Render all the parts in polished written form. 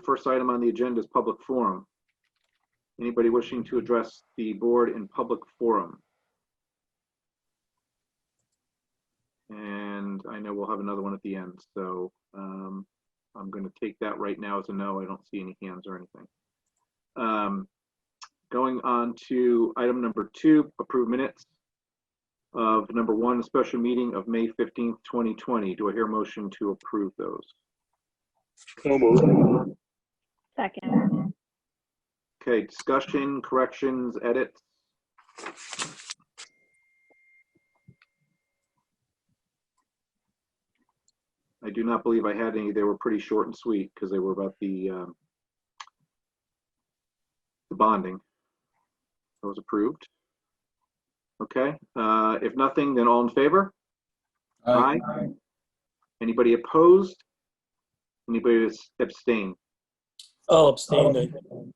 First item on the agenda is public forum. Anybody wishing to address the board in public forum? And I know we'll have another one at the end, so I'm going to take that right now as a no. I don't see any hands or anything. Going on to item number 2, approve minutes of number 1, the special meeting of May 15th, 2020. Do I hear a motion to approve those? So moved. Second. Okay, discussion, corrections, edits. I do not believe I had any. They were pretty short and sweet because they were about the bonding. That was approved. Okay. If nothing, then all in favor? Aye. Anybody opposed? Anybody abstain? I'll abstain.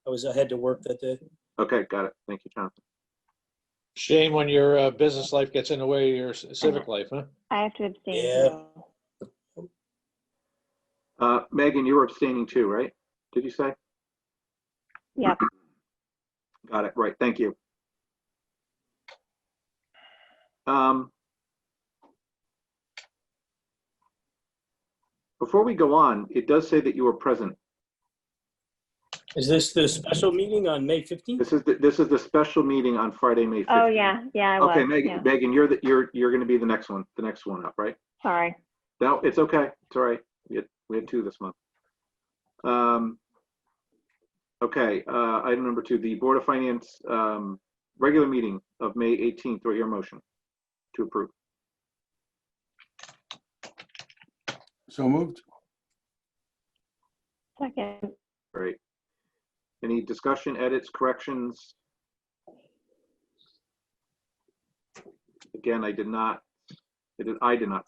I had to work that day. Okay, got it. Thank you, Jonathan. Shame when your business life gets in the way of your civic life, huh? I have to abstain. Yeah. Megan, you were abstaining too, right? Did you say? Yep. Got it. Right. Thank you. Before we go on, it does say that you were present. Is this the special meeting on May 15th? This is the special meeting on Friday, May 15th. Oh yeah, I was. Okay, Megan, yeah. Megan, you're going to be the next one up, right? Sorry. No, it's okay. It's all right. We had 2 this month. Okay, item number 2, the Board of Finance regular meeting of May 18th. Do I hear a motion to approve? So moved. Second. Great. Any discussion, edits, corrections? Again, I did not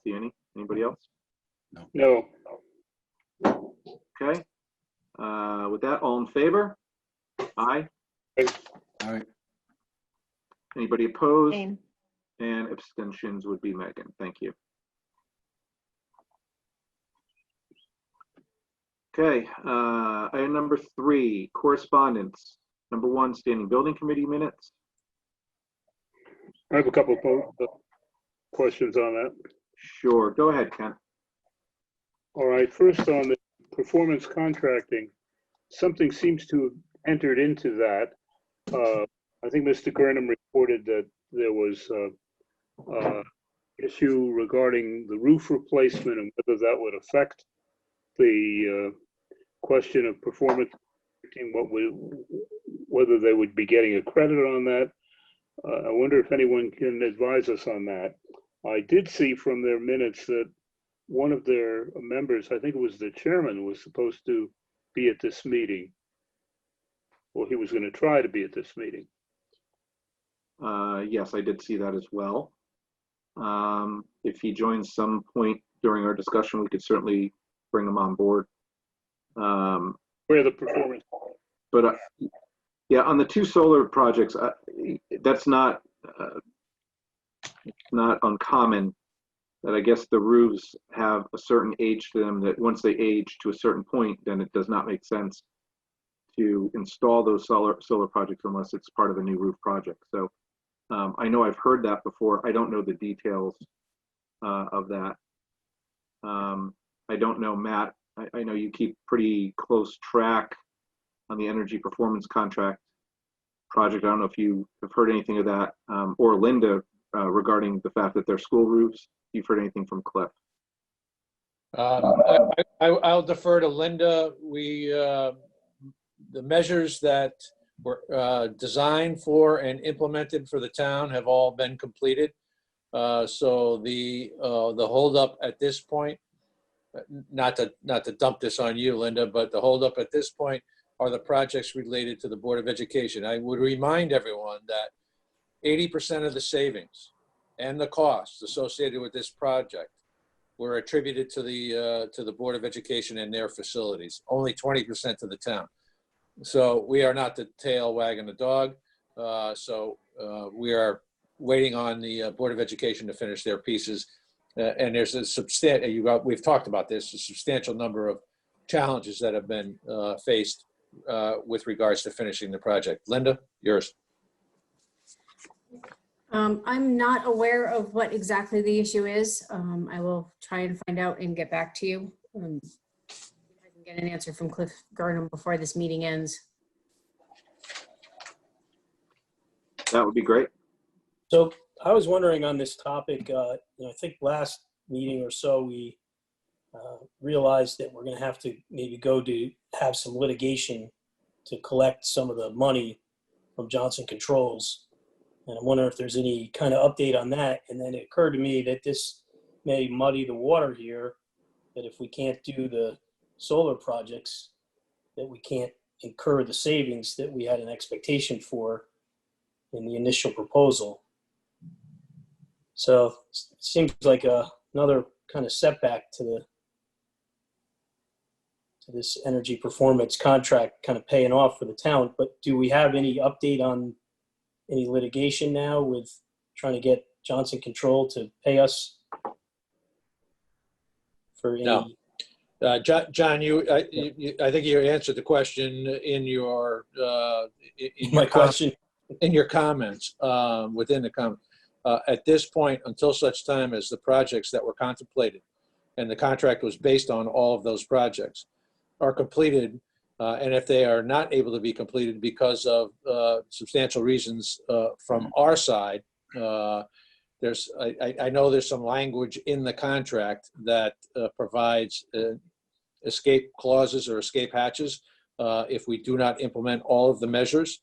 see any. Anybody else? No. Okay. With that, all in favor? Aye. All right. Anybody opposed? Same. And abstentions would be Megan. Thank you. Okay, item number 3, correspondence. Number 1, standing building committee minutes. I have a couple of questions on that. Sure, go ahead, Ken. All right, first on the performance contracting, something seems to have entered into that. I think Mr. Gurnham reported that there was an issue regarding the roof replacement and whether that would affect the question of performance, whether they would be getting a credit on that. I wonder if anyone can advise us on that. I did see from their minutes that one of their members, I think it was the chairman, was supposed to be at this meeting, or he was going to try to be at this meeting. Yes, I did see that as well. If he joins some point during our discussion, we could certainly bring him on board. Where the performance. But yeah, on the 2 solar projects, that's not uncommon. That I guess the roofs have a certain age to them, that once they age to a certain point, then it does not make sense to install those solar projects unless it's part of a new roof project. So I know I've heard that before. I don't know the details of that. I don't know, Matt. I know you keep pretty close track on the energy performance contract project. I don't know if you have heard anything of that, or Linda, regarding the fact that they're school roofs. You've heard anything from Cliff? I'll defer to Linda. The measures that were designed for and implemented for the town have all been completed. So the holdup at this point, not to dump this on you, Linda, but the holdup at this point are the projects related to the Board of Education. I would remind everyone that 80% of the savings and the costs associated with this project were attributed to the Board of Education and their facilities, only 20% to the town. So we are not the tail wagging the dog. We are waiting on the Board of Education to finish their pieces. And there's a substantial, we've talked about this, a substantial number of challenges that have been faced with regards to finishing the project. Linda, yours. I'm not aware of what exactly the issue is. I will try and find out and get back to you. If I can get an answer from Cliff Gurnham before this meeting ends. That would be great. So I was wondering on this topic, I think last meeting or so, we realized that we're going to have to maybe go to have some litigation to collect some of the money from Johnson Controls. And I'm wondering if there's any kind of update on that. And then it occurred to me that this may muddy the water here, that if we can't do the solar projects, that we can't incur the savings that we had an expectation for in the initial proposal. So it seems like another kind of setback to this energy performance contract kind of paying off for the town. But do we have any update on any litigation now with trying to get Johnson Control to pay us for any? No. John, I think you answered the question in your My question. in your comments, within the comment. At this point, until such time as the projects that were contemplated and the contract was based on all of those projects are completed, and if they are not able to be completed because of substantial reasons from our side, I know there's some language in the contract that provides escape clauses or escape hatches if we do not implement all of the measures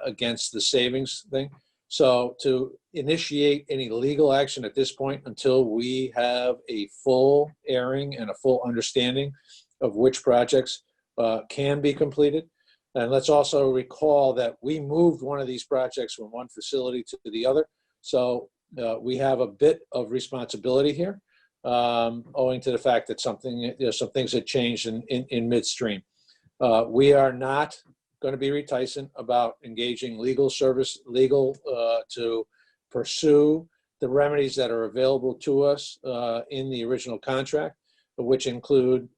against the savings thing. So to initiate any legal action at this point until we have a full airing and a full understanding of which projects can be completed. And let's also recall that we moved one of these projects from one facility to the other. So we have a bit of responsibility here, owing to the fact that some things had changed in midstream. We are not going to be reticent about engaging legal to pursue the remedies that are available to us in the original contract, which include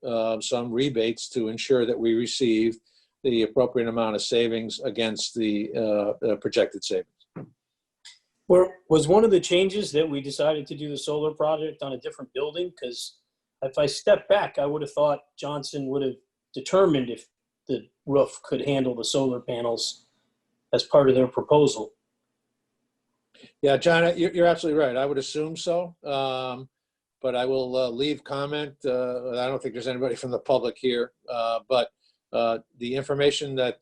some rebates to ensure that we receive the appropriate amount of savings against the projected savings. Was one of the changes that we decided to do the solar project on a different building? Because if I step back, I would have thought Johnson would have determined if the roof could handle the solar panels as part of their proposal. Yeah, John, you're absolutely right. I would assume so, but I will leave comment. I don't think there's anybody from the public here, but the information that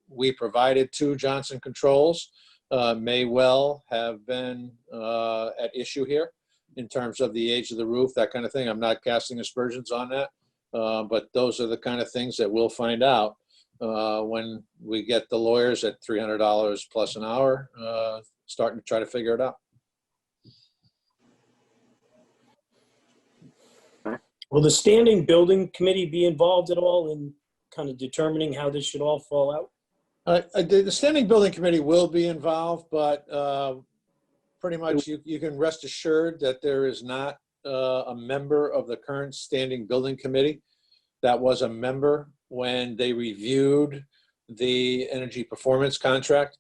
we provided to Johnson Controls may well have been at issue here in terms of the age of the roof, that kind of thing. I'm not casting aspersions on that, but those are the kind of things that we'll find out when we get the lawyers at $300 plus an hour starting to try to figure it out. Will the standing building committee be involved at all in kind of determining how this should all fall out? The standing building committee will be involved, but pretty much you can rest assured that there is not a member of the current standing building committee that was a member when they reviewed the energy performance contract.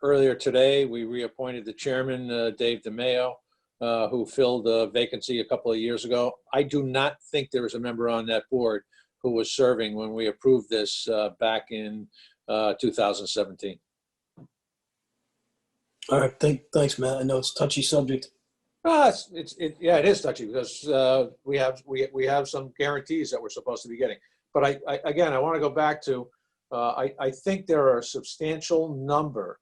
Earlier today, we reappointed the chairman, Dave DeMayo, who filled a vacancy a couple of years ago. I do not think there was a member on that board who was serving when we approved this back in 2017. All right, thanks, Matt. I know it's a touchy subject. It is touchy because we have some guarantees that we're supposed to be getting. But I want to go back to I think there are a substantial number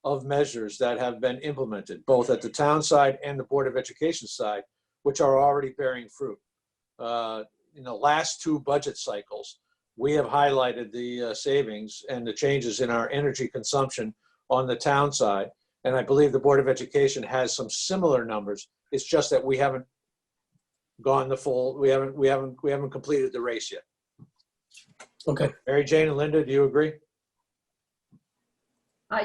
of measures that have been implemented, both at the town side and the Board of Education side, which are already bearing fruit. In the last two budget cycles, we have highlighted the savings and the changes in our energy consumption on the town side. And I believe the Board of Education has some similar numbers. It's just that we haven't gone the full, we haven't completed the race yet. Okay. Mary Jane and Linda, do you agree?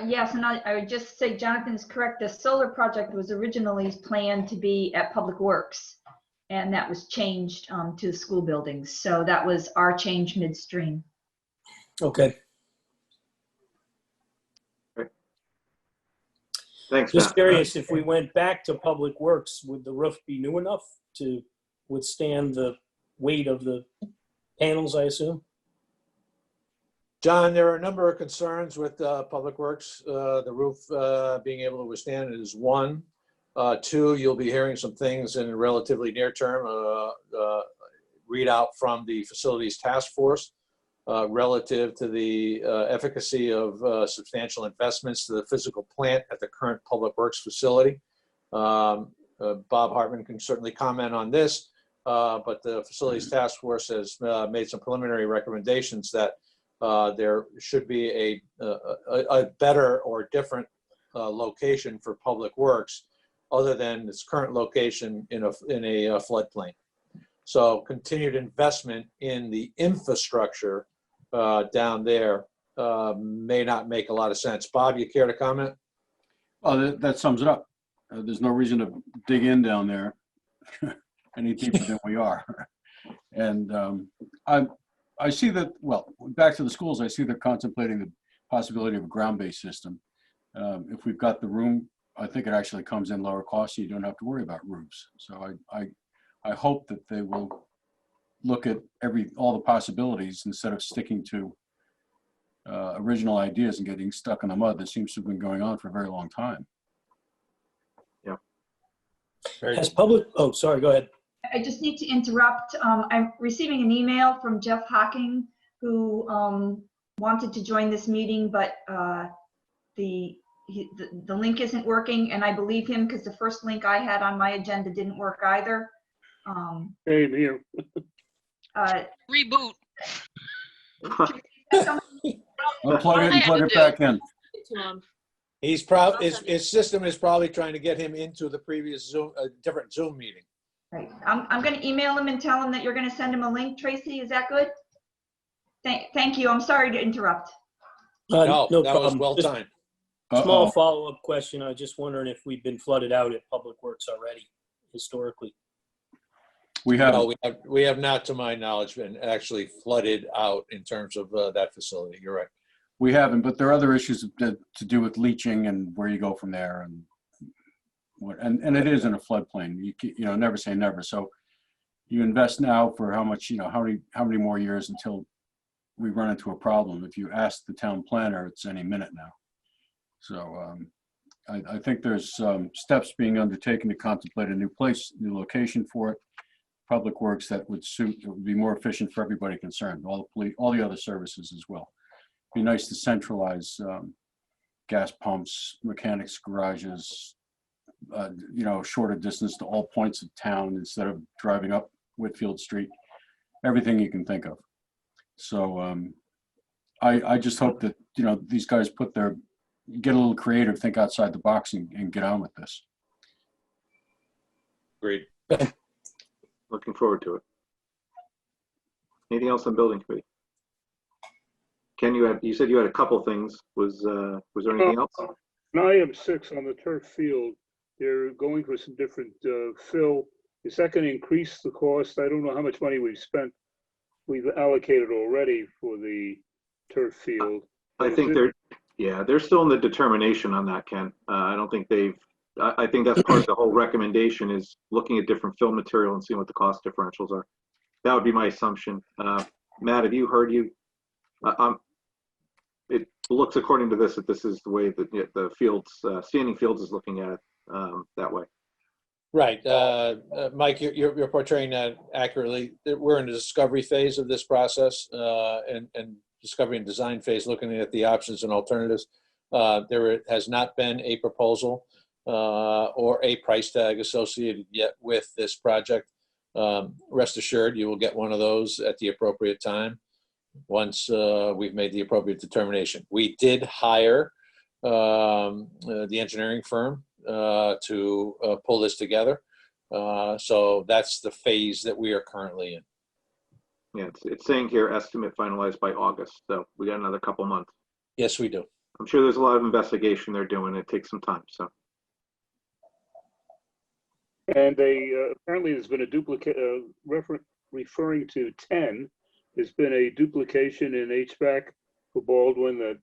Yes, and I would just say Jonathan's correct. The solar project was originally planned to be at Public Works. and that was changed to the school buildings. So that was our change midstream. Okay. Thanks, Just Matt. curious, if we went back to Public Works, would the roof be new enough to withstand the weight of the panels, I assume? John, there are a number of concerns with Public Works. The roof being able to withstand it is one. Two, you'll be hearing some things in relatively near term, readout from the Facilities Task Force relative to the efficacy of substantial investments to the physical plant at the current Public Works facility. Bob Hartman can certainly comment on this, but the Facilities Task Force has made some preliminary recommendations that there should be a better or different location for Public Works other than its current location in a floodplain. So continued investment in the infrastructure down there may not make a lot of sense. Bob, you care to comment? Oh, that sums it up. There's no reason to dig in down there any deeper than we are. And I see that, well, back to the schools, I see they're contemplating the possibility of a ground-based system. If we've got the room, I think it actually comes in lower cost, so you don't have to worry about roofs. So I hope that they will look at all the possibilities instead of sticking to original ideas and getting stuck in the mud that seems to have been going on for a very long time. Yeah. Has public, oh, sorry, go ahead. I just need to interrupt. I'm receiving an email from Jeff Hocking, who wanted to join this meeting, but the link isn't working, and I believe him because the first link I had on my agenda didn't work either. Same here. Reboot. Unplug it and plug it back in. His system is probably trying to get him into the previous Zoom, different Zoom meeting. Right. I'm going to email him and tell him that you're going to send him a link, Tracy. Is that good? Thank you. I'm sorry to interrupt. No, no that was problem. well Just timed. small follow-up question. I was just wondering if we've been flooded out at Public Works already, historically. We have. No, we have not, to my knowledge, been actually flooded out in terms of that facility. You're right. We haven't, but there are other issues to do with leaching and where you go from there, and it is in a floodplain. You know, never say never. So you invest now for how much? You know, how many more years until we run into a problem? If you ask the town planner, it's any minute now. So I think there's steps being undertaken to contemplate a new location for it. Public Works that would be more efficient for everybody concerned, all the other services as well. Be nice to centralize gas pumps, mechanics garages, you know, shorter distance to all points of town instead of driving up Whitfield Street, everything you can think of. So I just hope that, you know, these guys get a little creative, think outside the box and get on with this. Agreed. Looking forward to it. Anything else on building committee? Ken, you said you had a couple things. Was there anything else? Now I have 6 on the turf field. They're going for some different fill. Is that going to increase the cost? I don't know how much money we've allocated already for the turf field. I think they're still in the determination on that, Ken. I don't think I think that's part of the whole recommendation is looking at different fill material and seeing what the cost differentials are. That would be my assumption. Matt, have you heard it looks according to this that this is the way that the fields, standing fields is looking at it that way. Right. Mike, you're portraying that accurately. We're in the discovery phase of this process and discovery and design phase, looking at the options and alternatives. There has not been a proposal or a price tag associated yet with this project. Rest assured, you will get one of those at the appropriate time once we've made the appropriate determination. We did hire the engineering firm to pull this together. So that's the phase that we are currently in. Yeah, it's saying here estimate finalized by August. So we got another couple months. Yes, we do. I'm sure there's a lot of investigation they're doing. It takes some time. So. And they, apparently there's been a duplicate, referring to 10, there's been a duplication in HVAC for Baldwin that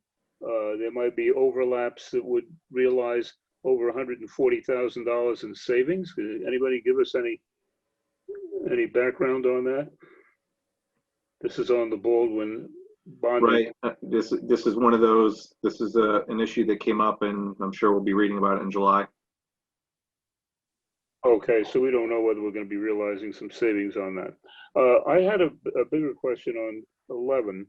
there might be overlaps that would realize over $140,000 in savings. Could anybody give us any background on that? This is on the Baldwin bond. Right. This is one of those, this is an issue that came up, and I'm sure we'll be reading about it in July. Okay, so we don't know whether we're going to be realizing some savings on that. I had a bigger question on 11,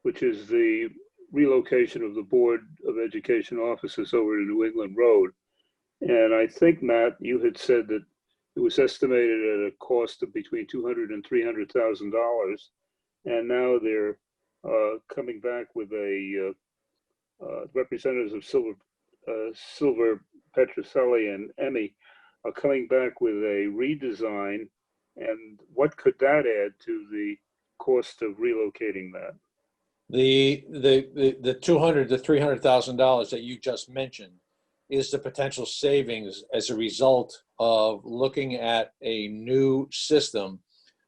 which is the relocation of the Board of Education offices over to New England Road. And I think, Matt, you had said that it was estimated at a cost of between $200,000 and $300,000. And now they're coming back with a representatives of Silver Petroselli and Emmy are coming back with a redesign. And what could that add to the cost of relocating that? The $200,000 to $300,000 that you just mentioned is the potential savings as a result of looking at a new system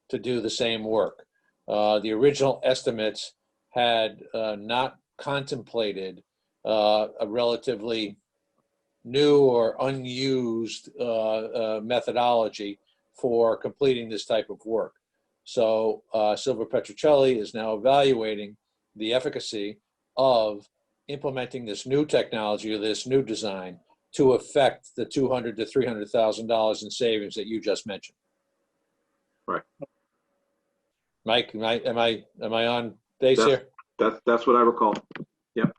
to do the same work. The original estimates had not contemplated a relatively new or unused methodology for completing this type of work. So Silver Petrocelli is now evaluating the efficacy of implementing this new technology or this new design to affect the $200,000 to $300,000 in savings that you just mentioned. Right. Mike, am I on base here? That's what I recall. Yep.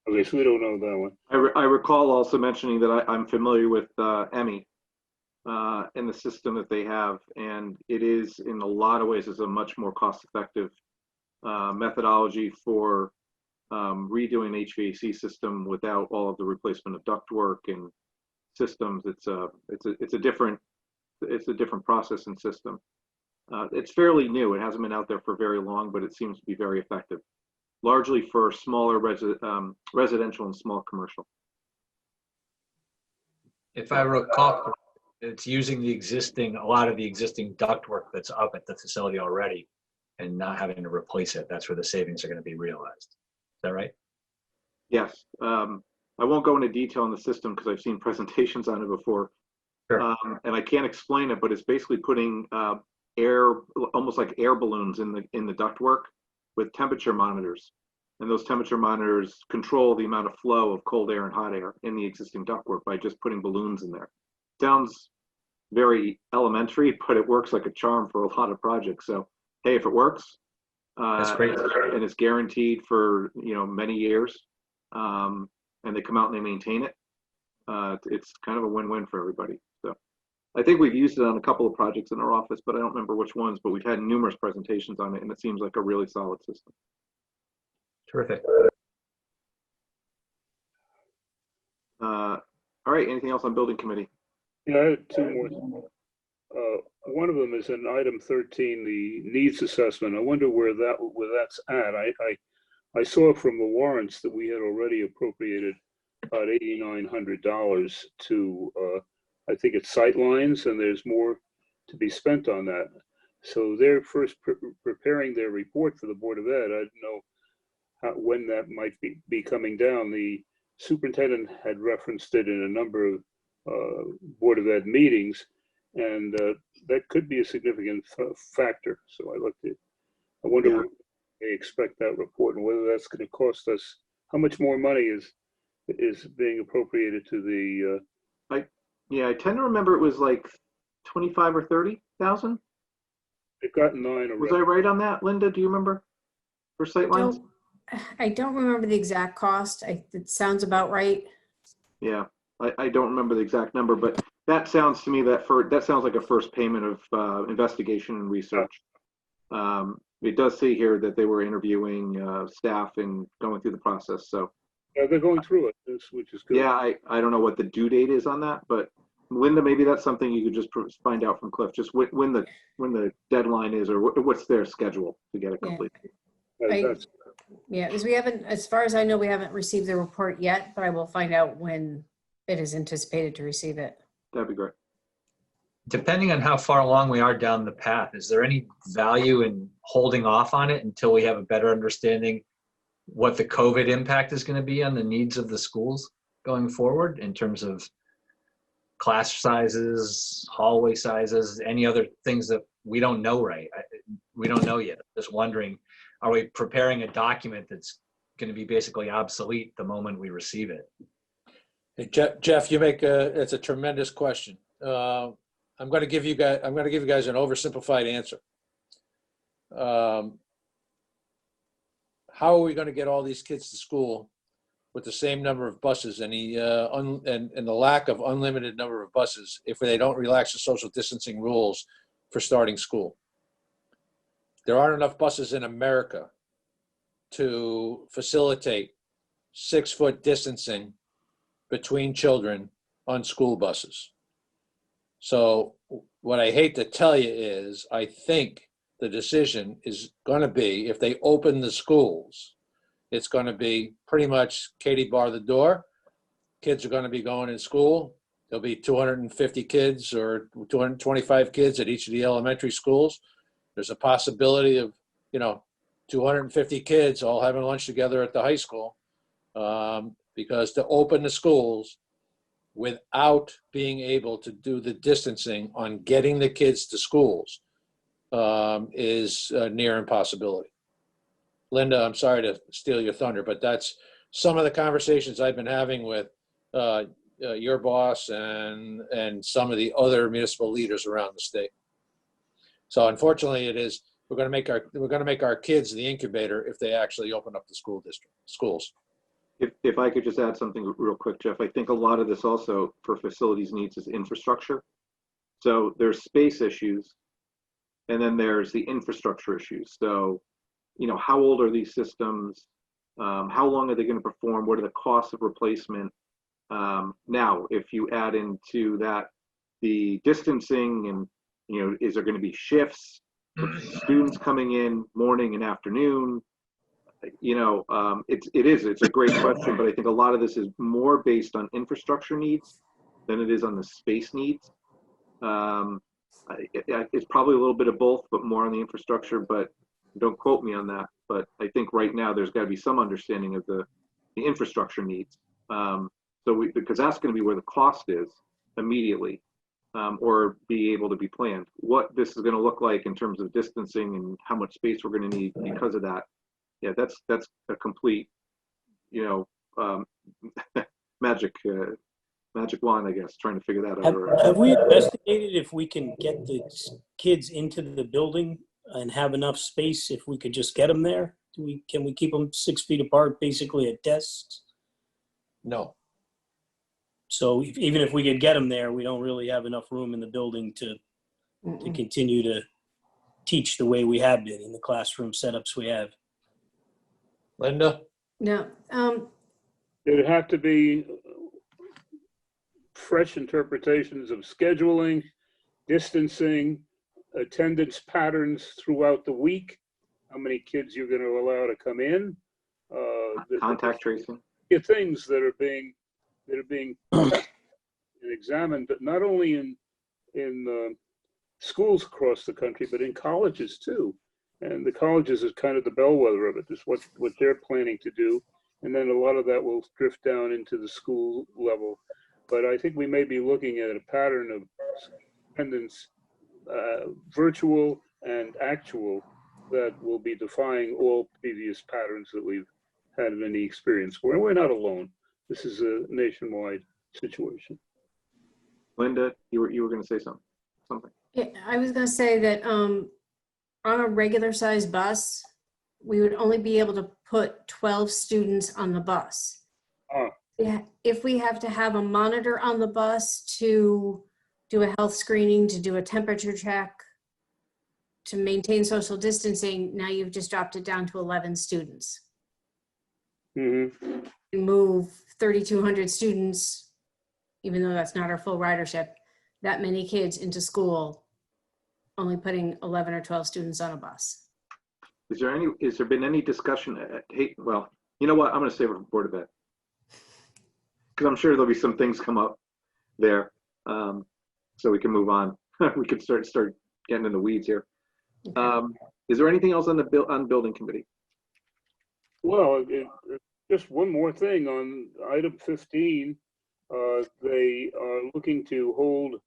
Okay, so we don't know that one. I recall also mentioning that I'm familiar with Emmy and the system that they have, and it is in a lot of ways is a much more cost-effective methodology for redoing an HVAC system without all of the replacement of ductwork and systems. It's a different process and system. It's fairly new. It hasn't been out there for very long, but it seems to be very effective, largely for smaller residential and small commercial. If I recall, it's using a lot of the existing ductwork that's up at the facility already and not having to replace it. That's where the savings are going to be realized. Is that right? Yes. I won't go into detail on the system because I've seen presentations on it before. Sure. And I can't explain it, but it's basically putting air, almost like air balloons in the ductwork with temperature monitors. And those temperature monitors control the amount of flow of cold air and hot air in the existing ductwork by just putting balloons in there. Sounds very elementary, but it works like a charm for a lot of projects. So, hey, if it works, That's great. and it's guaranteed for many years, and they come out and they maintain it, it's kind of a win-win for everybody. So I think we've used it on a couple of projects in our office, but I don't remember which ones, but we've had numerous presentations on it, and it seems like a really solid system. Terrific. All right, anything else on building committee? Yeah, I had two more. One of them is in item 13, the needs assessment. I wonder where that's at. I saw from the warrants that we had already appropriated about $8,900 to, I think it's sightlines, and there's more to be spent on that. So they're first preparing their report for the Board of Ed. I don't know when that might be coming down. The superintendent had referenced it in a number of Board of Ed meetings, and that could be a significant factor. So I wonder what they expect that report and whether that's going to cost us. How much more money is being appropriated to the? I tend to remember it was like 25 or 30,000. They've gotten 9 already. Was I right on that, Linda? Do you remember for sightlines? I don't remember the exact cost. It sounds about right. Yeah, I don't remember the exact number, but that sounds to me that sounds like a first payment of investigation and research. It does say here that they were interviewing staff and going through the process. So yeah, they're going through it, which is good. yeah, I don't know what the due date is on that, but Linda, maybe that's something you could just find out from Cliff, just when the deadline is, or what's their schedule to get it completed. Yeah, because we haven't, as far as I know, we haven't received the report yet, but I will find out when it is anticipated to receive it. That'd be great. depending on how far along we are down the path, is there any value in holding off on it until we have a better understanding what the COVID impact is going to be on the needs of the schools going forward in terms of class sizes, hallway sizes, any other things that we don't know, right? We don't know yet. Just wondering, are we preparing a document that's going to be basically obsolete the moment we receive it? Hey, Jeff, it's a tremendous question. I'm going to give you guys an oversimplified answer. How are we going to get all these kids to school with the same number of buses and the lack of unlimited number of buses if they don't relax the social distancing rules for starting school? There aren't enough buses in America to facilitate 6-foot distancing between children on school buses. So what I hate to tell you is, I think the decision is going to be, if they open the schools, it's going to be pretty much Katie bar the door. Kids are going to be going in school. There'll be 250 kids or 225 kids at each of the elementary schools. There's a possibility of, 250 kids all having lunch together at the high school, because to open the schools without being able to do the distancing on getting the kids to schools is a near impossibility. Linda, I'm sorry to steal your thunder, but that's some of the conversations I've been having with your boss and some of the other municipal leaders around the state. So unfortunately, we're going to make our kids the incubator if they actually open up the schools. If I could just add something real quick, Jeff, I think a lot of this also for facilities needs is infrastructure. So there's space issues, and then there's the infrastructure issues. So, how old are these systems? How long are they going to perform? What are the costs of replacement? Now, if you add into that the distancing and, is there going to be shifts? Students coming in morning and afternoon? It's a great question, but I think a lot of this is more based on infrastructure needs than it is on the space needs. It's probably a little bit of both, but more on the infrastructure, but don't quote me on that. But I think right now there's got to be some understanding of the infrastructure needs. Because that's going to be where the cost is immediately, or be able to be planned. What this is going to look like in terms of distancing and how much space we're going to need because of that. Yeah, that's a complete, magic wand, I guess, trying to figure that out. Have we investigated if we can get the kids into the building and have enough space if we could just get them there? Can we keep them 6 feet apart, basically at desks? No. So even if we could get them there, we don't really have enough room in the building to continue to teach the way we have been in the classroom setups we have. Linda? No. There'd have to be fresh interpretations of scheduling, distancing, attendance patterns throughout the week, how many kids you're going to allow to come in. Contact tracing. Things that are being examined, but not only in schools across the country, but in colleges too. And the colleges is kind of the bellwether of it, is what they're planning to do. And then a lot of that will drift down into the school level. But I think we may be looking at a pattern of attendance, virtual and actual, that will be defying all previous patterns that we've had in any experience. We're not alone. This is a nationwide situation. Linda, you were going to say something. Yeah, I was going to say that on a regular sized bus, we would only be able to put 12 students on the bus. Oh. Yeah, if we have to have a monitor on the bus to do a health screening, to do a temperature check, to maintain social distancing, now you've just dropped it down to 11 students. Mm-hmm. You move 3,200 students, even though that's not our full ridership, that many kids into school, only putting 11 or 12 students on a bus. Has there been any discussion? Well, you know what? I'm going to save it for Board of Ed, because I'm sure there'll be some things come up there, so we can move on. we could start getting in the weeds here. Is there anything else on the building committee? Well, just one more thing on item 15. They are looking to hold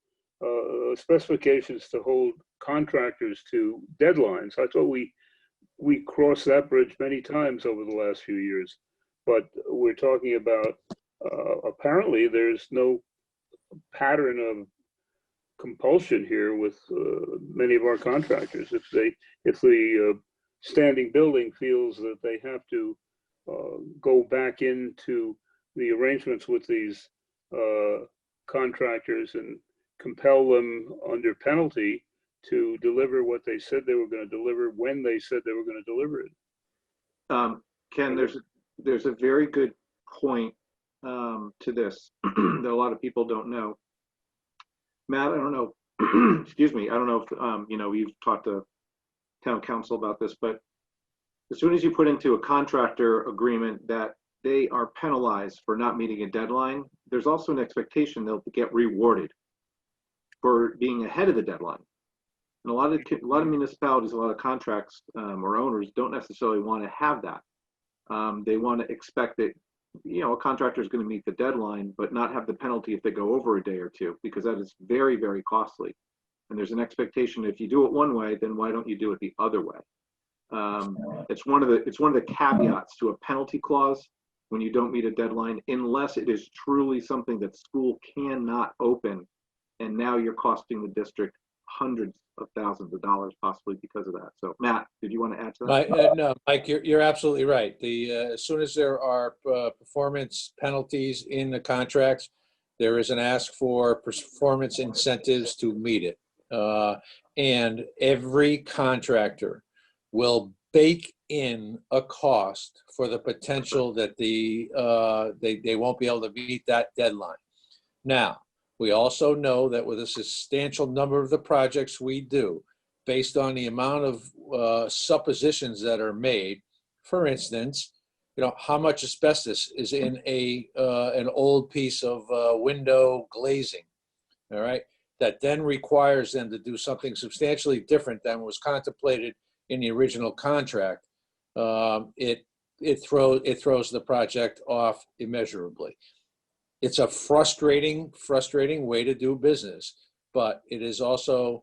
specifications to hold contractors to deadlines. I thought we crossed that bridge many times over the last few years, but we're talking about apparently there's no pattern of compulsion here with many of our contractors. If the standing building feels that they have to go back into the arrangements with these contractors and compel them under penalty to deliver what they said they were going to deliver when they said they were going to deliver it. Ken, there's a very good point to this that a lot of people don't know. Matt, I don't know, excuse me, I don't know if, you've talked to town council about this, but as soon as you put into a contractor agreement that they are penalized for not meeting a deadline, there's also an expectation they'll get rewarded for being ahead of the deadline. And a lot of municipalities, a lot of contracts or owners don't necessarily want to have that. They want to expect that, a contractor is going to meet the deadline, but not have the penalty if they go over a day or two, because that is very, very costly. And there's an expectation if you do it one way, then why don't you do it the other way? It's one of the caveats to a penalty clause when you don't meet a deadline, unless it is truly something that school cannot open, and now you're costing the district hundreds of thousands of dollars possibly because of that. So Matt, did you want to add to that? No, Mike, you're absolutely right. As soon as there are performance penalties in the contracts, there is an ask for performance incentives to meet it. And every contractor will bake in a cost for the potential that they won't be able to meet that deadline. Now, we also know that with a substantial number of the projects we do, based on the amount of suppositions that are made, for instance, how much asbestos is in an old piece of window glazing, all right, that then requires them to do something substantially different than was contemplated in the original contract. It throws the project off immeasurably. It's a frustrating way to do business, but it is also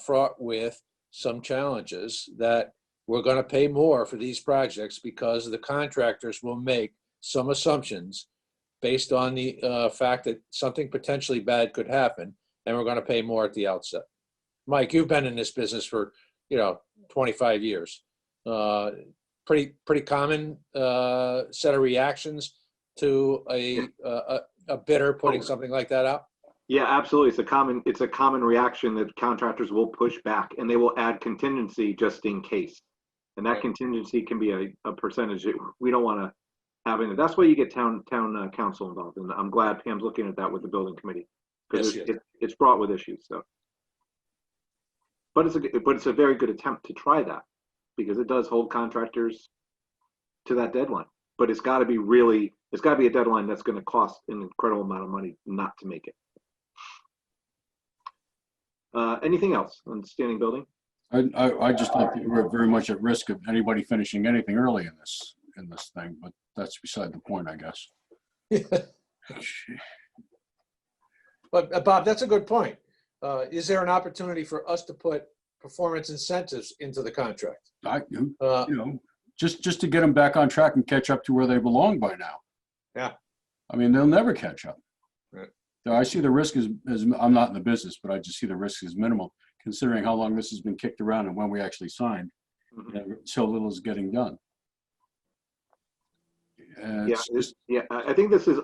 fraught with some challenges that we're going to pay more for these projects because the contractors will make some assumptions based on the fact that something potentially bad could happen, and we're going to pay more at the outset. Mike, you've been in this business for 25 years. Pretty common set of reactions to a bidder putting something like that out? Yeah, absolutely. It's a common reaction that contractors will push back, and they will add contingency just in case. And that contingency can be a percentage that we don't want to have in it. That's why you get town council involved. And I'm glad Pam's looking at that with the building committee, because it's fraught with issues. So, but it's a very good attempt to try that, because it does hold contractors to that deadline. But it's got to be a deadline that's going to cost an incredible amount of money not to make it. Anything else on standing building? I just thought that we're very much at risk of anybody finishing anything early in this thing, but that's beside the point, I guess. But Bob, that's a good point. Is there an opportunity for us to put performance incentives into the contract? Just to get them back on track and catch up to where they belong by now. Yeah. I mean, they'll never catch up. Right. I see the risk as I'm not in the business, but I just see the risk as minimal, considering how long this has been kicked around and when we actually signed. And so little is getting done. And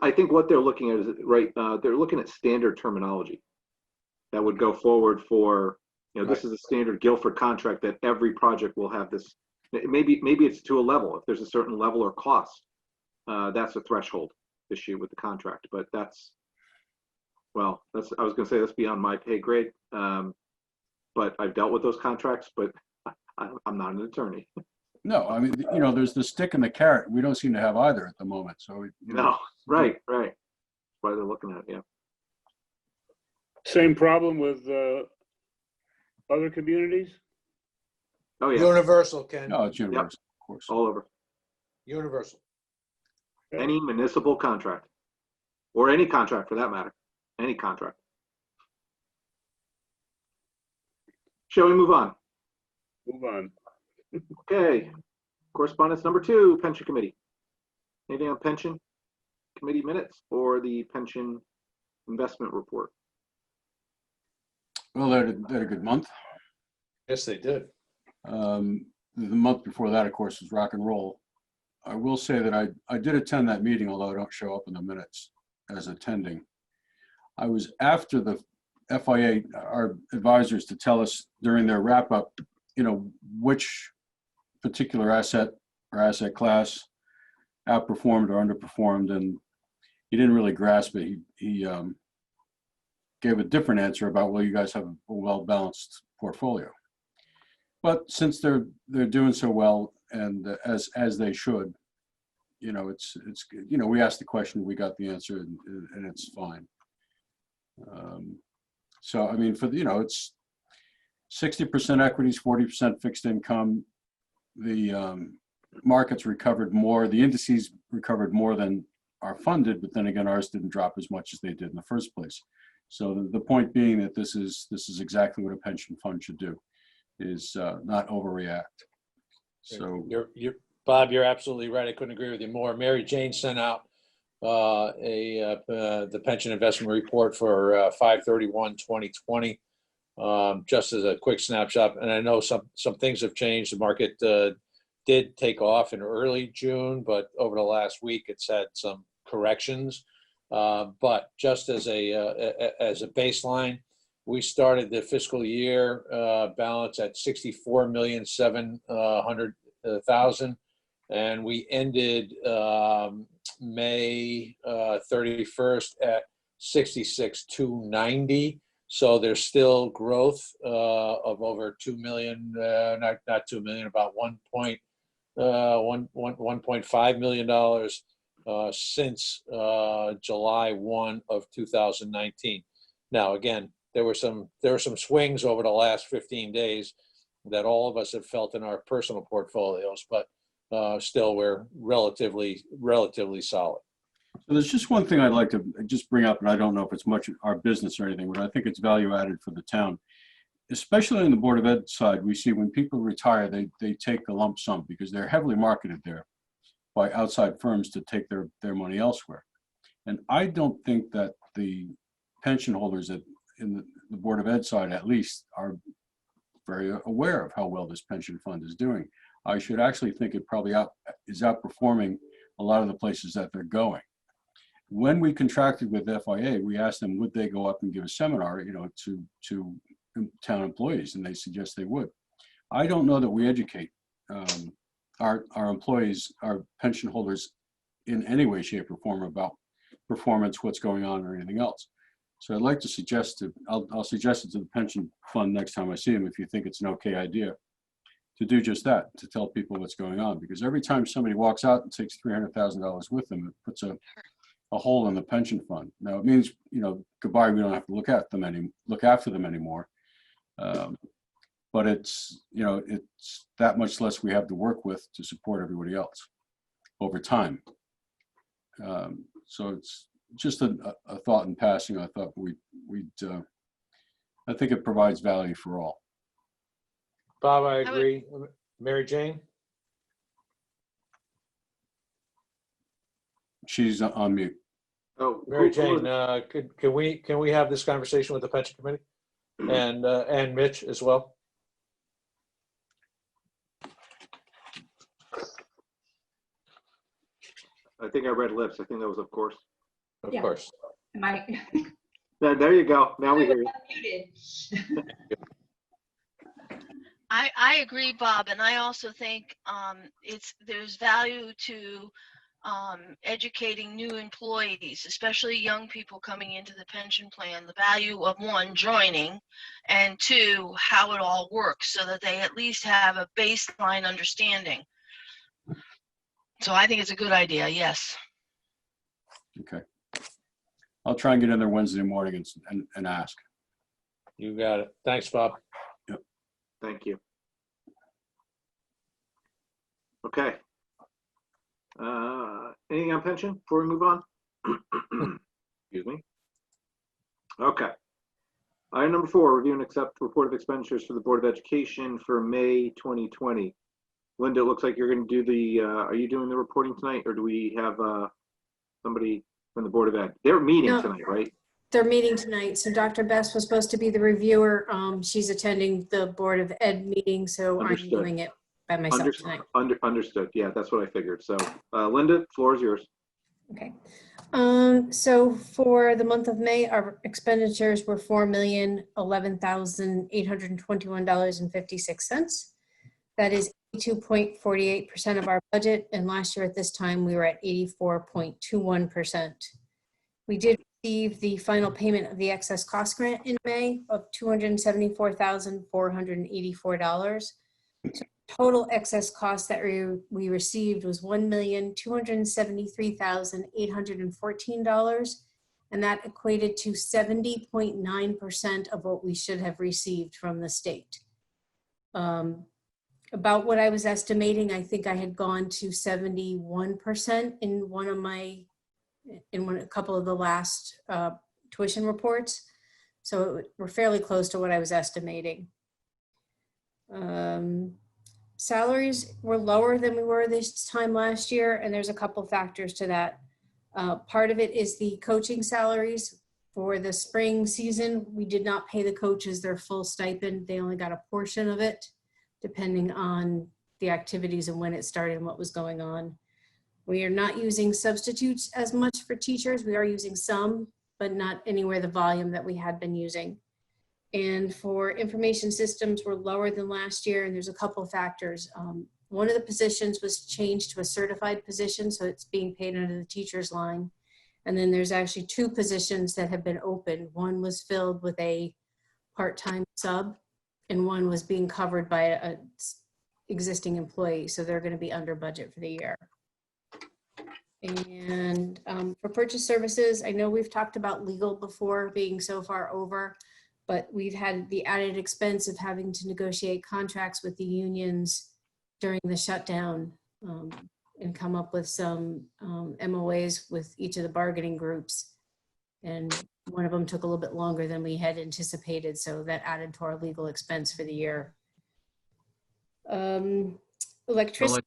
I think what they're looking at is they're looking at standard terminology that would go forward for, this is a standard Guilford contract that every project will have this. Maybe it's to a level. If there's a certain level or cost, that's a threshold issue with the contract. But I was going to say that's beyond my pay grade. But I've dealt with those contracts, but I'm not an attorney. No, I mean, there's the stick and the carrot. We don't seem to have either at the moment. So no, right. That's why they're looking at it. Yeah. Same problem with other communities? Oh, yeah, Universal, Ken, No, it's universal, of course. all over. universal. Any municipal contract, or any contract for that matter, any contract. Shall we move on? Move on. Okay, correspondence number 2, pension committee. Anything on pension committee minutes or the pension investment report? Well, they had a good month. Yes, they did. The month before that, of course, was rock and roll. I will say that I did attend that meeting, although I don't show up in the minutes as attending. I was after the FIA, our advisors, to tell us during their wrap up, which particular asset or asset class outperformed or underperformed, and he didn't really grasp it. He gave a different answer about, well, you guys have a well-balanced portfolio. But since they're doing so well, and as they should, it's we asked the question, we got the answer, and it's fine. So I mean, it's 60% equities, 40% fixed income. The markets recovered more. The indices recovered more than are funded, but then again, ours didn't drop as much as they did in the first place. So the point being that this is exactly what a pension fund should do, is not overreact. So Bob, you're absolutely right. I couldn't agree with you more. Mary Jane sent out the pension investment report for 5/31/2020. Just as a quick snapshot, and I know some things have changed. The market did take off in early June, but over the last week, it's had some corrections. But just as a baseline, we started the fiscal year balance at 64,700,000, and we ended May 31st at 66,290. So there's still growth of over 2 million, not 2 million, about $1.5 million since July 1 of 2019. Now, again, there were some swings over the last 15 days that all of us have felt in our personal portfolios, but still we're relatively solid. So there's just one thing I'd like to just bring up, and I don't know if it's much our business or anything, but I think it's value added for the town. Especially on the Board of Ed side, we see when people retire, they take a lump sum because they're heavily marketed there by outside firms to take their money elsewhere. And I don't think that the pension holders in the Board of Ed side, at least, are very aware of how well this pension fund is doing. I should actually think it probably is outperforming a lot of the places that they're going. When we contracted with FIA, we asked them, would they go up and give a seminar, to town employees, and they suggest they would. I don't know that we educate our employees, our pension holders, in any way, shape, or form about performance, what's going on, or anything else. So I'd like to suggest I'll suggest it to the pension fund next time I see them, if you think it's an okay idea, to do just that, to tell people what's going on. Because every time somebody walks out and takes $300,000 with them, it puts a hole in the pension fund. Now it means, goodbye, we don't have to look after them anymore. But it's that much less we have to work with to support everybody else over time. So it's just a thought in passing. I thought I think it provides value for all. Bob, I agree. Mary Jane? She's on mute. Oh, Mary Jane, can we have this conversation with the pension committee and Mitch as well? I think I read lips. I think that was of course. Of Yeah. course. Am I There you go. Now we hear you. muted? I agree, Bob, and I also think there's value to educating new employees, especially young people coming into the pension plan, the value of one, joining, and two, how it all works so that they at least have a baseline understanding. So I think it's a good idea, yes. Okay. I'll try and get in there Wednesday morning and ask. You got it. Thanks, Bob. Thank you. Okay. Anything on pension before we move on? Excuse me. Okay. Item number 4, review and accept report of expenditures for the Board of Education for May 2020. Linda, it looks like you're going to do the, are you doing the reporting tonight, or do we have somebody from the Board of Ed? They're meeting No. tonight, right? They're meeting tonight, so Dr. Best was supposed to be the reviewer. She's attending the Board of Ed meeting, so Understood. I'm doing it by myself tonight. Understood. Yeah, that's what I figured. So, Linda, floor is yours. Okay. So for the month of May, our expenditures were $4,011,821.56. That is 82.48% of our budget, and last year at this time we were at 84.21%. We did receive the final payment of the excess cost grant in May of $274,484. So total excess cost that we received was $1,273,814, and that equated to 70.9% of what we should have received from the state. About what I was estimating, I think I had gone to 71% in a couple of the last tuition reports. So we're fairly close to what I was estimating. Salaries were lower than we were this time last year, and there's a couple factors to that. Part of it is the coaching salaries. For the spring season, we did not pay the coaches their full stipend. They only got a portion of it, depending on the activities and when it started and what was going on. We are not using substitutes as much for teachers. We are using some, but not anywhere the volume that we had been using. And for information systems, we're lower than last year, and there's a couple of factors. One of the positions was changed to a certified position, so it's being paid under the teacher's line. And then there's actually 2 positions that have been opened. One was filled with a part-time sub, and one was being covered by a existing employee, so they're going to be under budget for the year. And for purchase services, I know we've talked about legal before being so far over, but we've had the added expense of having to negotiate contracts with the unions during the shutdown and come up with some MOAs with each of the bargaining groups. And one of them took a little bit longer than we had anticipated, so that added to our legal expense for the year. Electricity.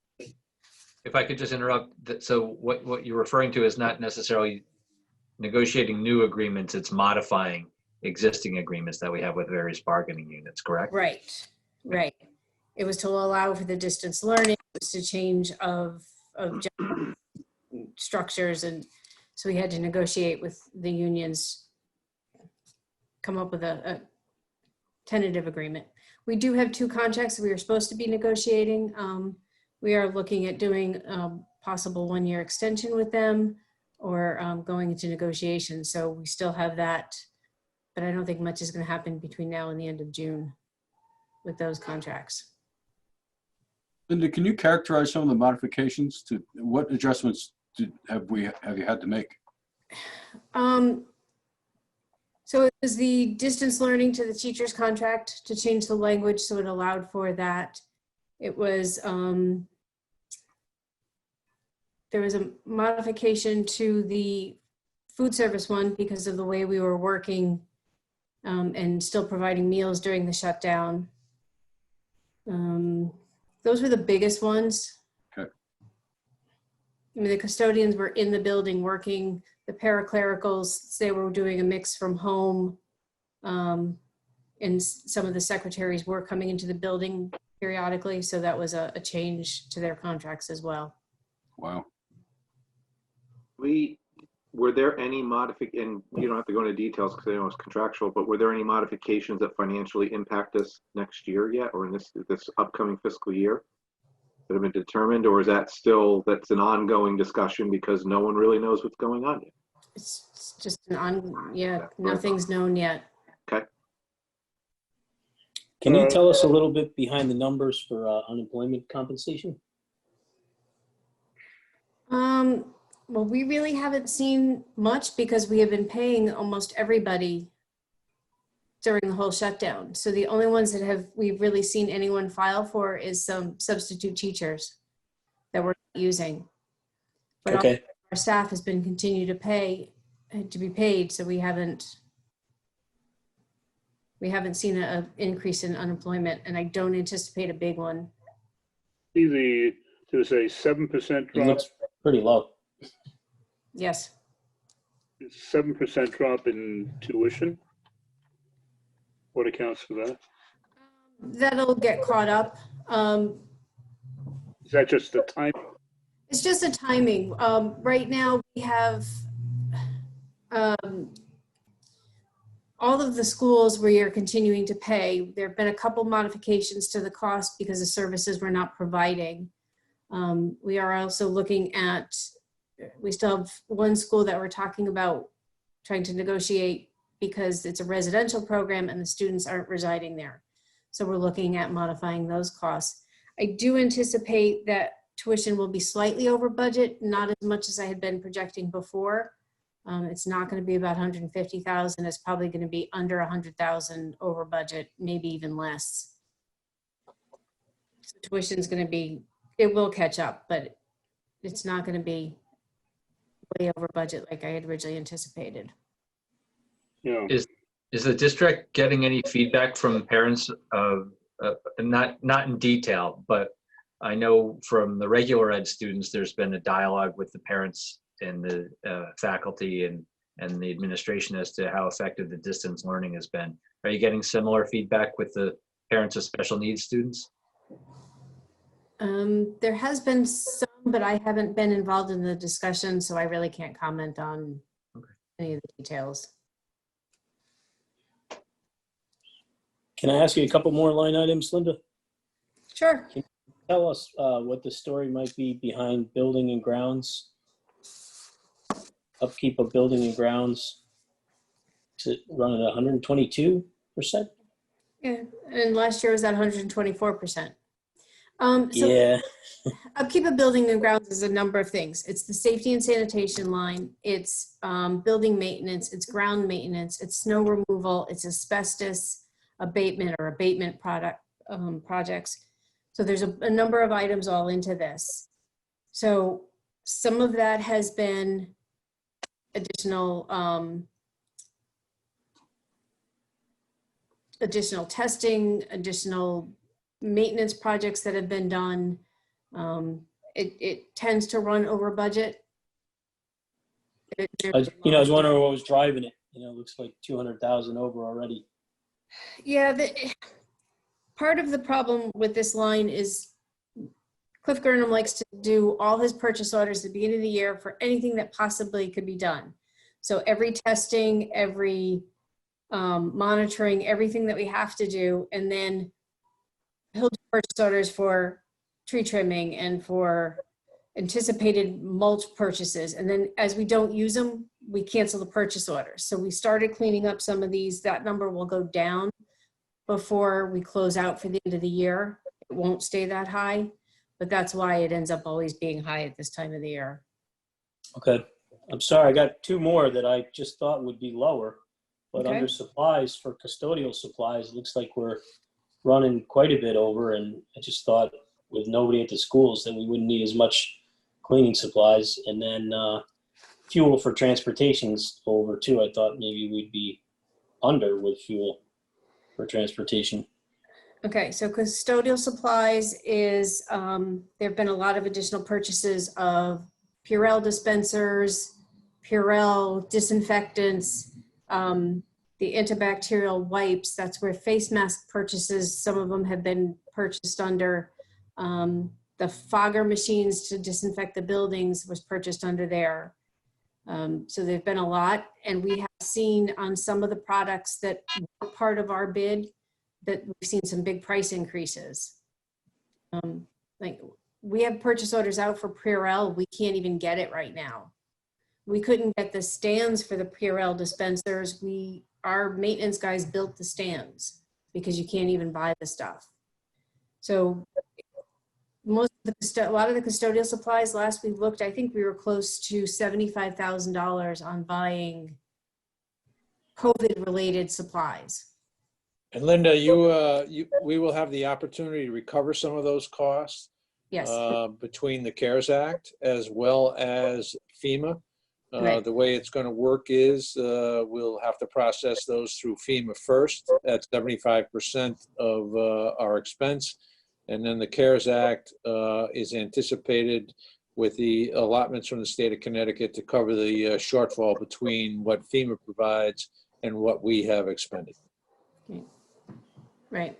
If I could just interrupt, so what you're referring to is not necessarily negotiating new agreements, it's modifying existing agreements that we have with various bargaining units, correct? Right, right. It was to allow for the distance learning, it was to change of structures, and so we had to negotiate with the unions, come up with a tentative agreement. We do have 2 contracts that we were supposed to be negotiating. We are looking at doing possible 1-year extension with them, or going into negotiations. So we still have that, but I don't think much is going to happen between now and the end of June with those contracts. Linda, can you characterize some of the modifications to what adjustments have you had to make? So it was the distance learning to the teacher's contract to change the language so it allowed for that. It was, there was a modification to the food service one because of the way we were working and still providing meals during the shutdown. Those were the biggest ones. Okay. I mean, the custodians were in the building working. The paraclericals, they were doing a mix from home. And some of the secretaries were coming into the building periodically. So that was a change to their contracts as well. Wow. Were there any and you don't have to go into details because I know it's contractual, but were there any modifications that financially impact us next year yet, or in this upcoming fiscal year that have been determined, or is that that's an ongoing discussion because no one really knows what's going on yet? It's just nothing's known yet. Okay. Can you tell us a little bit behind the numbers for unemployment compensation? Well, we really haven't seen much because we have been paying almost everybody during the whole shutdown. So the only ones that we've really seen anyone file for is some substitute teachers that we're not using. But all Okay. our staff has been continued to be paid, so we haven't seen an increase in unemployment, and I don't anticipate a big one. See, there's a 7% It drop, looks pretty low. Yes. 7% drop in tuition. What accounts for that? That'll get caught up. Is that just the time? It's just a timing. Right now we have all of the schools where you're continuing to pay. There have been a couple modifications to the cost because of services we're not providing. We are also looking at, we still have one school that we're talking about trying to negotiate because it's a residential program and the students aren't residing there. So we're looking at modifying those costs. I do anticipate that tuition will be slightly over budget, not as much as I had been projecting before. It's not going to be about 150,000. It's probably going to be under 100,000 over budget, maybe even less. So tuition is going to be, it will catch up, but it's not going to be way over budget like I had originally anticipated. Yeah. Is the district getting any feedback from parents of, not in detail, but I know from the regular ed students, there's been a dialogue with the parents and the faculty and the administration as to how effective the distance learning has been. Are you getting similar feedback with the parents of special needs students? There has been some, but I haven't been involved in the discussion, so I really can't comment on any of the details. Can I ask you a couple more line items, Linda? Sure. Can you tell us what the story might be behind building and grounds? Upkeep of building and grounds to run at 122%? Yeah, and last year was at 124%. So Yeah. upkeep of building and grounds is a number of things. It's the safety and sanitation line, it's building maintenance, it's ground maintenance, it's snow removal, it's asbestos abatement or abatement projects. So there's a number of items all into this. So some of that has been additional testing, additional maintenance projects that have been done. It tends to run over budget. I was wondering what was driving it. It looks like 200,000 over already. Yeah, part of the problem with this line is Cliff Gurnham likes to do all his purchase orders at the beginning of the year for anything that possibly could be done. So every testing, every monitoring, everything that we have to do, and then he'll do purchase orders for tree trimming and for anticipated mulch purchases. And then as we don't use them, we cancel the purchase orders. So we started cleaning up some of these. That number will go down before we close out for the end of the year. It won't stay that high, but that's why it ends up always being high at this time of the year. Okay. I'm sorry, I got two more that I just thought would be lower, but Okay. under supplies for custodial supplies, it looks like we're running quite a bit over, and I just thought with nobody at the schools that we wouldn't need as much cleaning supplies. And then fuel for transportation's over too. I thought maybe we'd be under with fuel for transportation. Okay, so custodial supplies is, there have been a lot of additional purchases of Purell dispensers, Purell disinfectants, the antibacterial wipes. That's where face mask purchases, some of them have been purchased under. The fogger machines to disinfect the buildings was purchased under there. So there've been a lot, and we have seen on some of the products that were part of our bid that we've seen some big price increases. Like we have purchase orders out for Purell. We can't even get it right now. We couldn't get the stands for the Purell dispensers. Our maintenance guys built the stands because you can't even buy the stuff. So a lot of the custodial supplies, last we looked, I think we were close to $75,000 on buying COVID-related supplies. And Linda, we will have the opportunity to recover some of those costs Yes, between the CARES Act as well as FEMA. Right. The way it's going to work is we'll have to process those through FEMA first at 75% of our expense. And then the CARES Act is anticipated with the allotments from the state of Connecticut to cover the shortfall between what FEMA provides and what we have expended. right.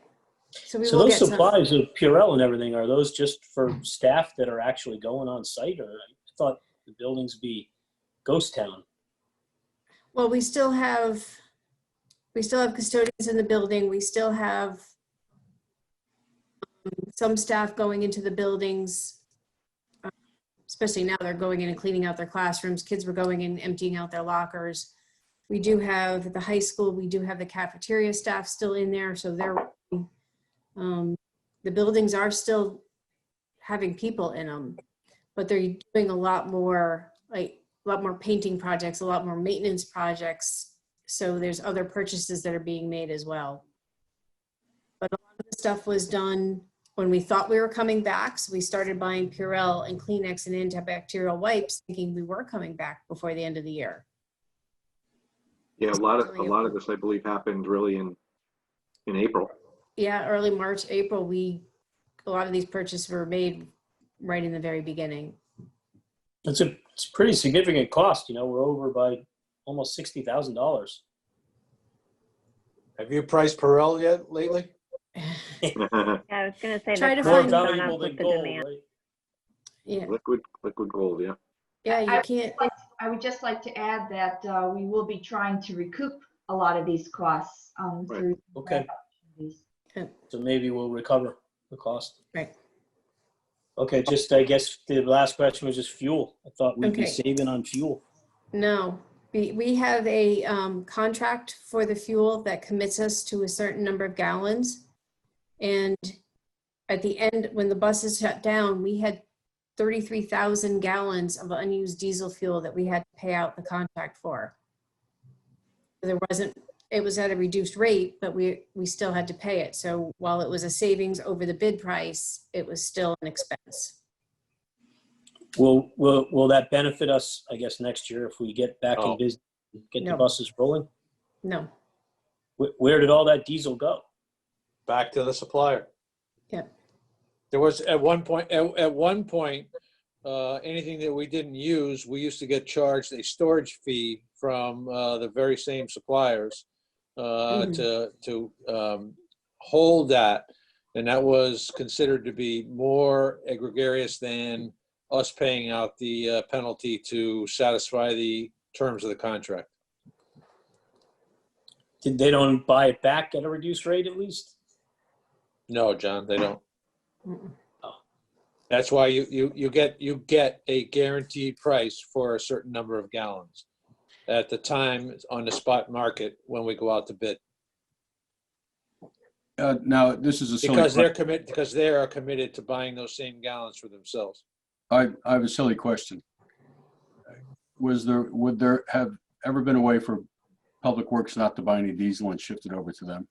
So we So will those get some. supplies of Purell and everything, are those just for staff that are actually going on site, or I thought the buildings be ghost town? Well, we still have custodians in the building. We still have some staff going into the buildings, especially now they're going in and cleaning out their classrooms. Kids were going in, emptying out their lockers. We do have the high school, we do have the cafeteria staff still in there. So they're, the buildings are still having people in them, but they're doing a lot more, like a lot more painting projects, a lot more maintenance projects. So there's other purchases that are being made as well. But a lot of the stuff was done when we thought we were coming back. So we started buying Purell and Kleenex and antibacterial wipes, thinking we were coming back before the end of the year. Yeah, a lot of this, I believe, happened really in April. Yeah, early March, April, a lot of these purchases were made right in the very beginning. It's a pretty significant cost. You know, we're over by almost $60,000. Have you priced Perel yet lately? Yeah, I was gonna say Try to the More find- cost gone valuable up than with the gold, demand. right? Yeah, Liquid gold, yeah. yeah, you can't. I would just like to add that we will be trying to recoup a lot of these costs through. Okay. opportunities. So maybe we'll recover the cost. Right. Okay, just, I guess the last question was just fuel. I thought we'd be Okay. saving on fuel. No, we have a contract for the fuel that commits us to a certain number of gallons. And at the end, when the buses shut down, we had 33,000 gallons of unused diesel fuel that we had to pay out the contract for. It was at a reduced rate, but we still had to pay it. So while it was a savings over the bid price, it was still an expense. Will that benefit us, I guess, next year if we get back in No. business, get the No. buses rolling? No, Where did all that diesel go? Back to the supplier. yeah, There was at one point, anything that we didn't use, we used to get charged a storage fee from the very same suppliers to hold that. And that was considered to be more egregious than us paying out the penalty to satisfy the terms of the contract. They don't buy it back at a reduced rate at least? No, John, they don't. Mm-mm. That's why you get a guaranteed price for a certain number of gallons at the time on the spot market when we go out to bid. Now, this is a silly Because question. because they are committed to buying those same gallons for themselves. I have a silly question. Would there have ever been a way for Public Works not to buy any diesel and shift it over to them?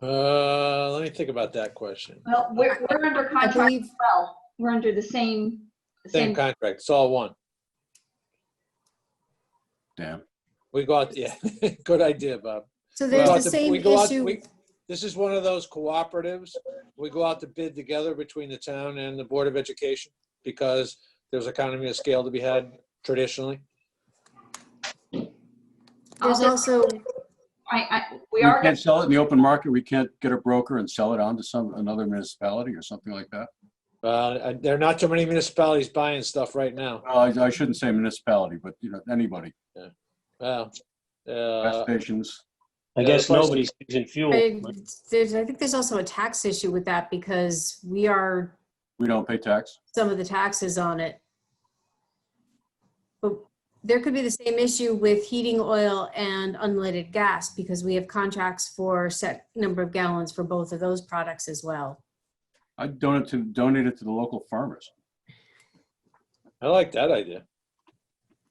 Let me think about that question. Well, we're under I contract believe, as well. We're under the same. Same contract, it's all one. Damn. We go out, yeah, good idea, Bob. so We there's go the out to- same we go out- issue. This is one of those cooperatives. We go out to bid together between the town and the Board of Education because there's economy of scale to be had traditionally. There's also, We We are, can't sell it in the open market. We can't get a broker and sell it on to another municipality or something like that. There are not too many municipalities buying stuff right now. Well, I shouldn't say municipality, but anybody. Well, Gas stations. I Yeah, guess the price- nobody's using fuel. I think there's also a tax issue with that because we don't pay tax. some of the taxes on it. But there could be the same issue with heating oil and unleaded gas because we have contracts for set number of gallons for both of those products as well. I'd donate it to the local farmers. I like that idea.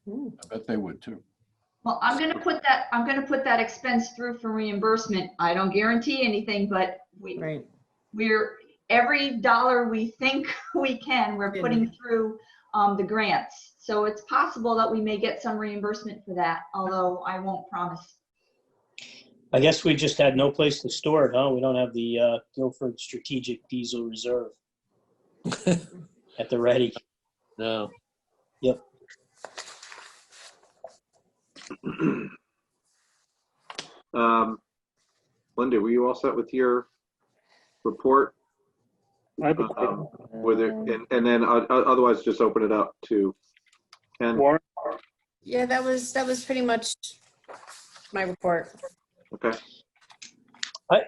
Ooh. I bet they would too. Well, I'm gonna put that expense through for reimbursement. I don't guarantee anything, but Right. we're, every dollar we think we can, we're putting through the grants. So it's possible that we may get some reimbursement for that, although I won't promise. I guess we just had no place to store it, huh? We don't have the Guilford Strategic Diesel Reserve at the ready. No. Yep. Linda, were you all set with your report? I have a Whether, and then otherwise just open it up to Ken. warrant. Yeah, that was pretty much my report. Okay. I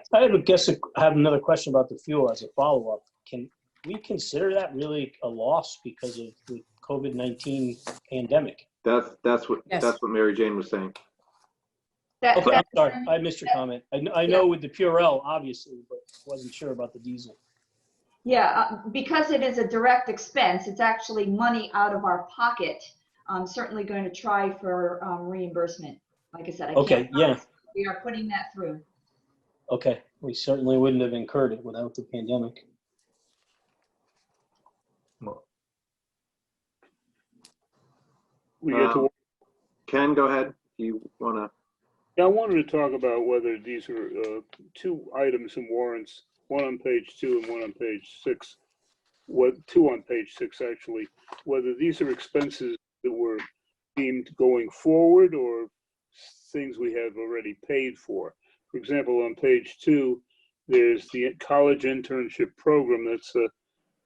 have another question about the fuel as a follow-up. Can we consider that really a loss because of the COVID-19 pandemic? That's what Yes. that's what Mary Jane was saying. Okay, I'm sorry, I missed your comment. I know with the Purell, obviously, but wasn't sure about the diesel. Yeah, because it is a direct expense, it's actually money out of our pocket. I'm certainly going to try for reimbursement. Like I said, I can't. Okay, yeah. promise. We are putting that through. Okay, we certainly wouldn't have incurred it without the pandemic. We get to, Ken, go ahead. You wanna? yeah, I wanted to talk about whether these are two items in warrants, one on page 2 and one on page 6. Two on page 6 actually, whether these are expenses that were deemed going forward or things we have already paid for. For example, on page 2, there's the college internship program that's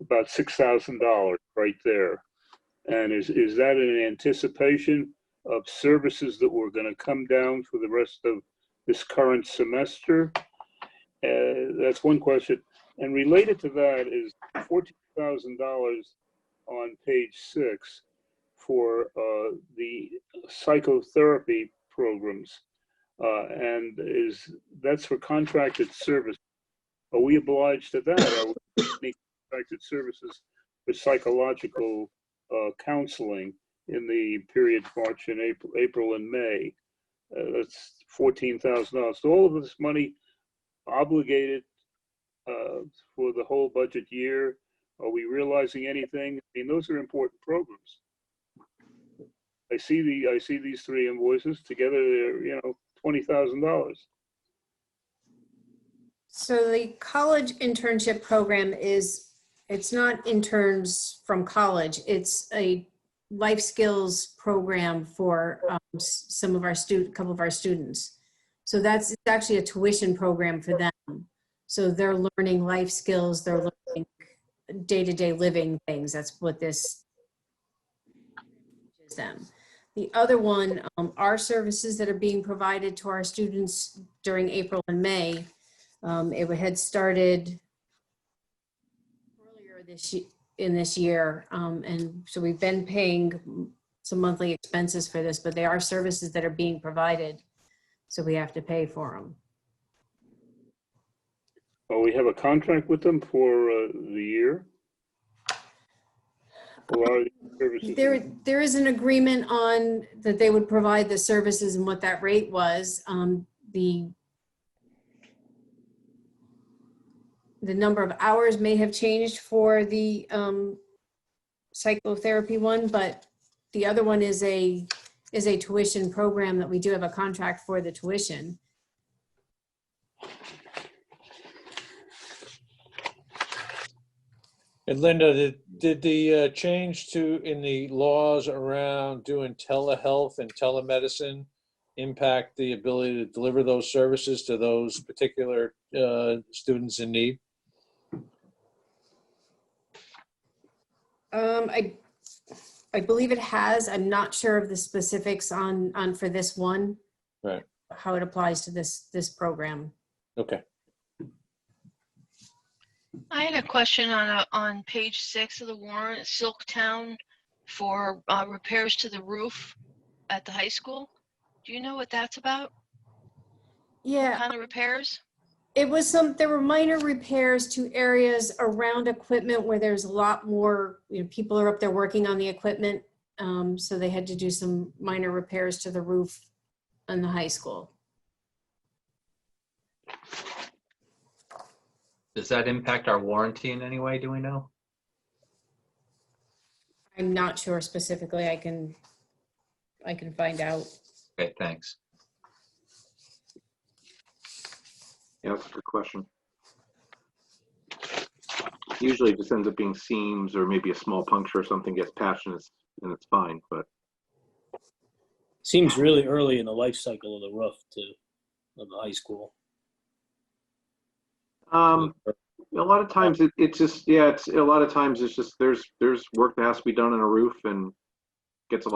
about $6,000 right there. And is that in anticipation of services that were going to come down for the rest of this current semester? That's one question. And related to that is $14,000 on page 6 for the psychotherapy programs. And that's for contracted service. Are we obliged to that? Are we any contracted services for psychological counseling in the period March and April and May? That's $14,000. So all of this money obligated for the whole budget year. Are we realizing anything? I mean, those are important programs. I see these three invoices together. They're $20,000. So the college internship program it's not interns from college. It's a life skills program for some of our couple of our students. So it's actually a tuition program for them. So they're learning life skills. They're learning day-to-day living things. That's what this teaches them. The other one are services that are being provided to our students during April and May. It had started earlier in this year, and so we've been paying some monthly expenses for this, but they are services that are being provided, so we have to pay for them. Oh, we have a contract with them for the year? Or are these services? There is an agreement on that they would provide the services and what that rate was. The number of hours may have changed for the psychotherapy one, but the other one is a tuition program that we do have a contract for the tuition. And Linda, did the change in the laws around doing telehealth and telemedicine impact the ability to deliver those services to those particular students in need? I believe it has. I'm not sure of the specifics on for this one. Right. How it applies to this program. Okay. I had a question on page 6 of the warrant, Silktown, for repairs to the roof at the high school. Do you know what that's about? Yeah. What kind of repairs? It was there were minor repairs to areas around equipment where there's a lot more, people are up there working on the equipment. So they had to do some minor repairs to the roof on the high school. Does that impact our warranty in any way? Do we know? I'm not sure specifically. I can find out. Okay, thanks. Yeah, that's a good question. Usually it just ends up being seams or maybe a small puncture or something gets patched and it's fine, but Seems really early in the life cycle of the roof of the high school. a lot of times it's just, yeah, it's a lot of times it's just there's work that has to be done on a roof and gets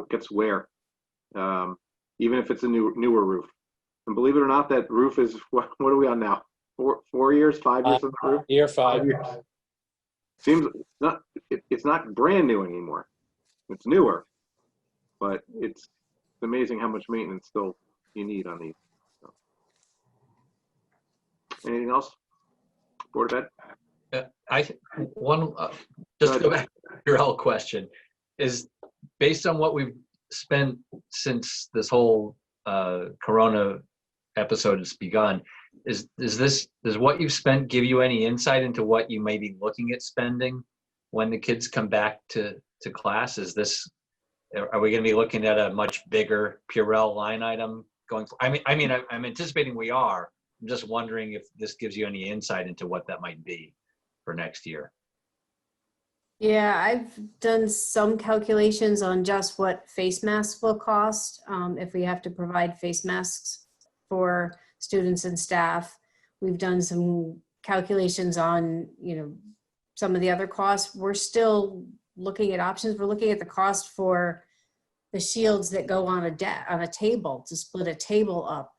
gets wear. Even if it's a newer roof. And believe it or not, that roof is what are we on now? 4 years, 5 years on the roof? Year 5. 5 years. Seems it's not brand new anymore. It's newer, but it's amazing how much maintenance still you need on these. So. Anything else? Board of Ed? Just to go back to your whole question, is based on what we've spent since this whole Corona episode has begun, does what you've spent give you any insight into what you may be looking at spending when the kids come back to class? Are we going to be looking at a much bigger Purell line item going forward? I'm anticipating we are. I'm just wondering if this gives you any insight into what that might be for next year. Yeah, I've done some calculations on just what face masks will cost if we have to provide face masks for students and staff. We've done some calculations on, some of the other costs. We're still looking at options. We're looking at the cost for the shields that go on a table, to split a table up,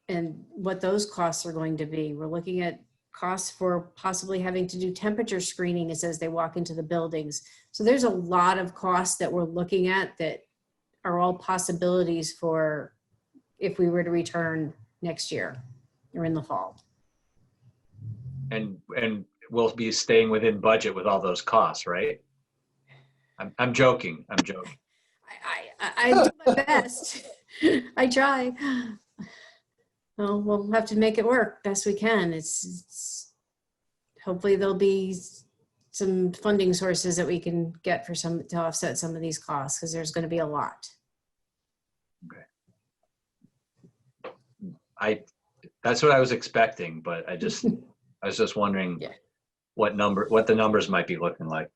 and what those costs are going to be. We're looking at costs for possibly having to do temperature screening as they walk into the buildings. So there's a lot of costs that we're looking at that are all possibilities for if we were to return next year or in the fall. And we'll be staying within budget with all those costs, right? I'm joking. I do my best. I try. Well, we'll have to make it work best we can. It's hopefully there'll be some funding sources that we can get to offset some of these costs, because there's going to be a lot. Okay. That's what I was expecting, but I was just wondering what the numbers might be looking like.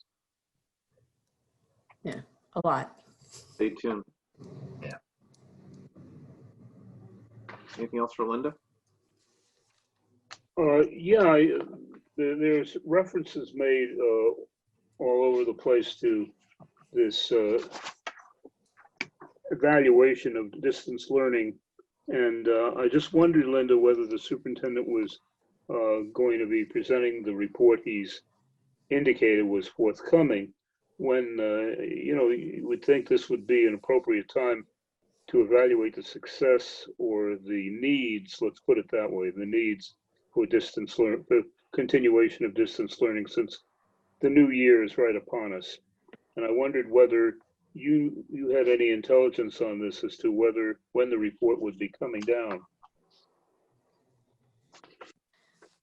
Yeah, a lot. Stay tuned. Yeah. Anything else for Linda? There's references made all over the place to this evaluation of distance learning. And I just wondered, Linda, whether the superintendent was going to be presenting the report he's indicated was forthcoming, when, you would think this would be an appropriate time to evaluate the success or the needs, let's put it that way, the needs for distance learning, the continuation of distance learning, since the new year is right upon us. And I wondered whether you had any intelligence on this as to when the report would be coming down.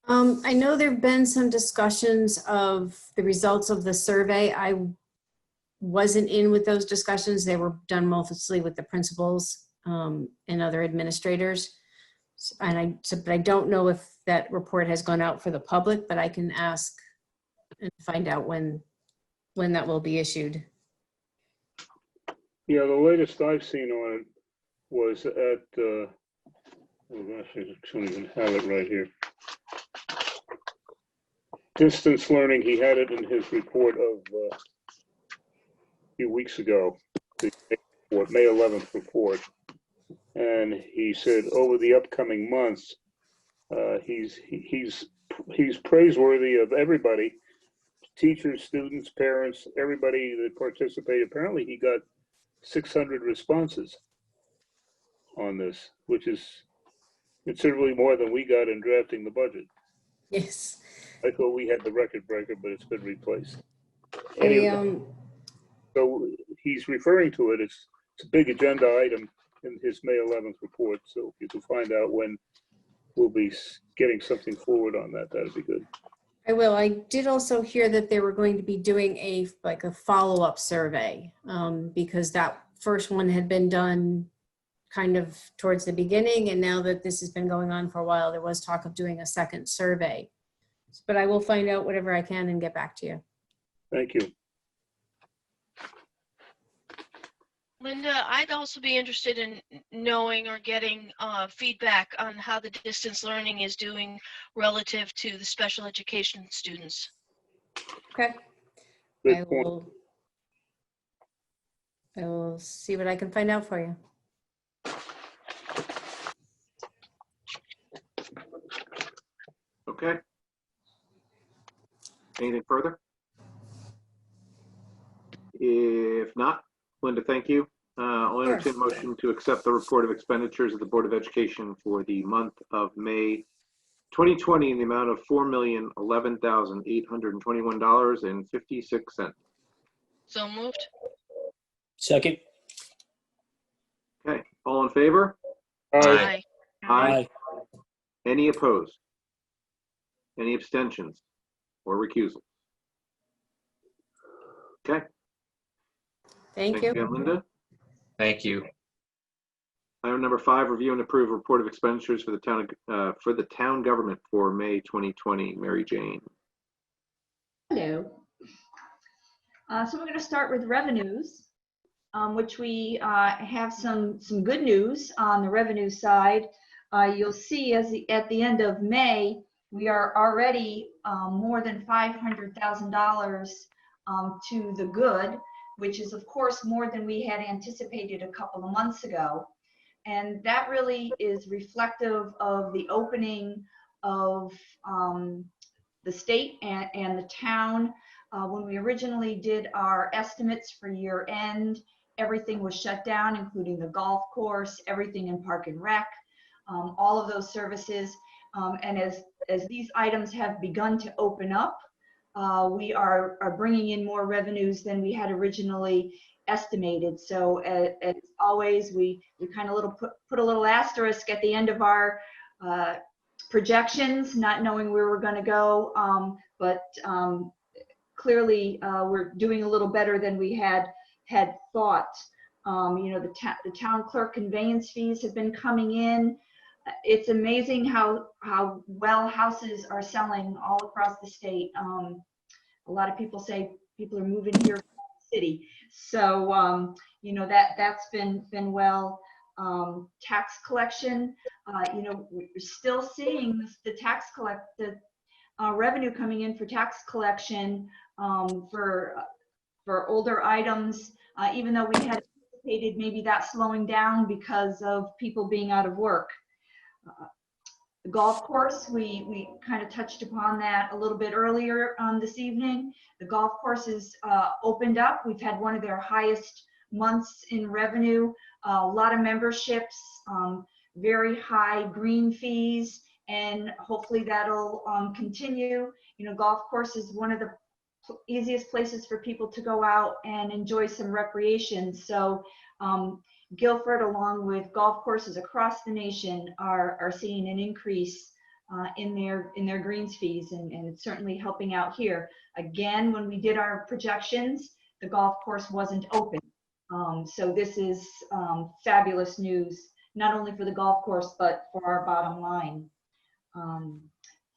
I know there have been some discussions of the results of the survey. I wasn't in with those discussions. They were done mostly with the principals and other administrators. And I don't know if that report has gone out for the public, but I can ask and find out when that will be issued. Yeah, the latest I've seen on it was at, oh gosh, I don't even have it right here. Distance learning, he had it in his report of a few weeks ago, the May 11th report. And he said over the upcoming months, he's praiseworthy of everybody, teachers, students, parents, everybody that participated. Apparently he got 600 responses on this, which is considerably more than we got in drafting the budget. Yes. I thought we had the record breaker, but it's been replaced. So So he's referring to it. It's it's a big agenda item in his May 11th report. So if you can find out when we'll be getting something forward on that, that'd be good. I will. I did also hear that they were going to be doing a follow-up survey because that first one had been done kind of towards the beginning, and now that this has been going on for a while, there was talk of doing a second survey. But I will find out whatever I can and get back to you. Thank you. Linda, I'd also be interested in knowing or getting feedback on how the distance learning is doing relative to the special education students. Okay. Good I point. will see what I can find out for you. Okay. Anything further? If not, Linda, thank you. I'll entertain a motion to accept the report of expenditures of the Board of Education for the month of May 2020 in the amount of $4,011,821.56. So moved. Second. Okay, all in favor? Aye. Aye. Any opposed? Any abstentions or recusals? Okay. Thank you. Again, Linda. Thank you. Item number 5, review and approve report of expenditures for the town government for May 2020. Mary Jane. Hello. So we're going to start with revenues, which we have some good news on the revenue side. You'll see at the end of May, we are already more than $500,000 to the good, which is of course more than we had anticipated a couple of months ago. And that really is reflective of the opening of the state and the town. When we originally did our estimates for year end, everything was shut down, including the golf course, everything in Park and Rec, all of those services. And as these items have begun to open up, we are bringing in more revenues than we had originally estimated. So as always, we kind of put a little asterisk at the end of our projections, not knowing where we're going to go. But clearly, we're doing a little better than we had thought. The town clerk conveyance fees have been coming in. It's amazing how well houses are selling all across the state. A lot of people say people are moving here from the city. So, that's been well. Tax collection, we're still seeing the revenue coming in for tax collection for older items, even though we had anticipated maybe that slowing down because of people being out of work. The golf course, we kind of touched upon that a little bit earlier this evening. The golf course is opened up. We've had one of their highest months in revenue, a lot of memberships, very high green fees, and hopefully that'll continue. Golf course is one of the easiest places for people to go out and enjoy some recreation. So Guilford, along with golf courses across the nation, are seeing an increase in their greens fees, and it's certainly helping out here. Again, when we did our projections, the golf course wasn't open. So this is fabulous news, not only for the golf course, but for our bottom line.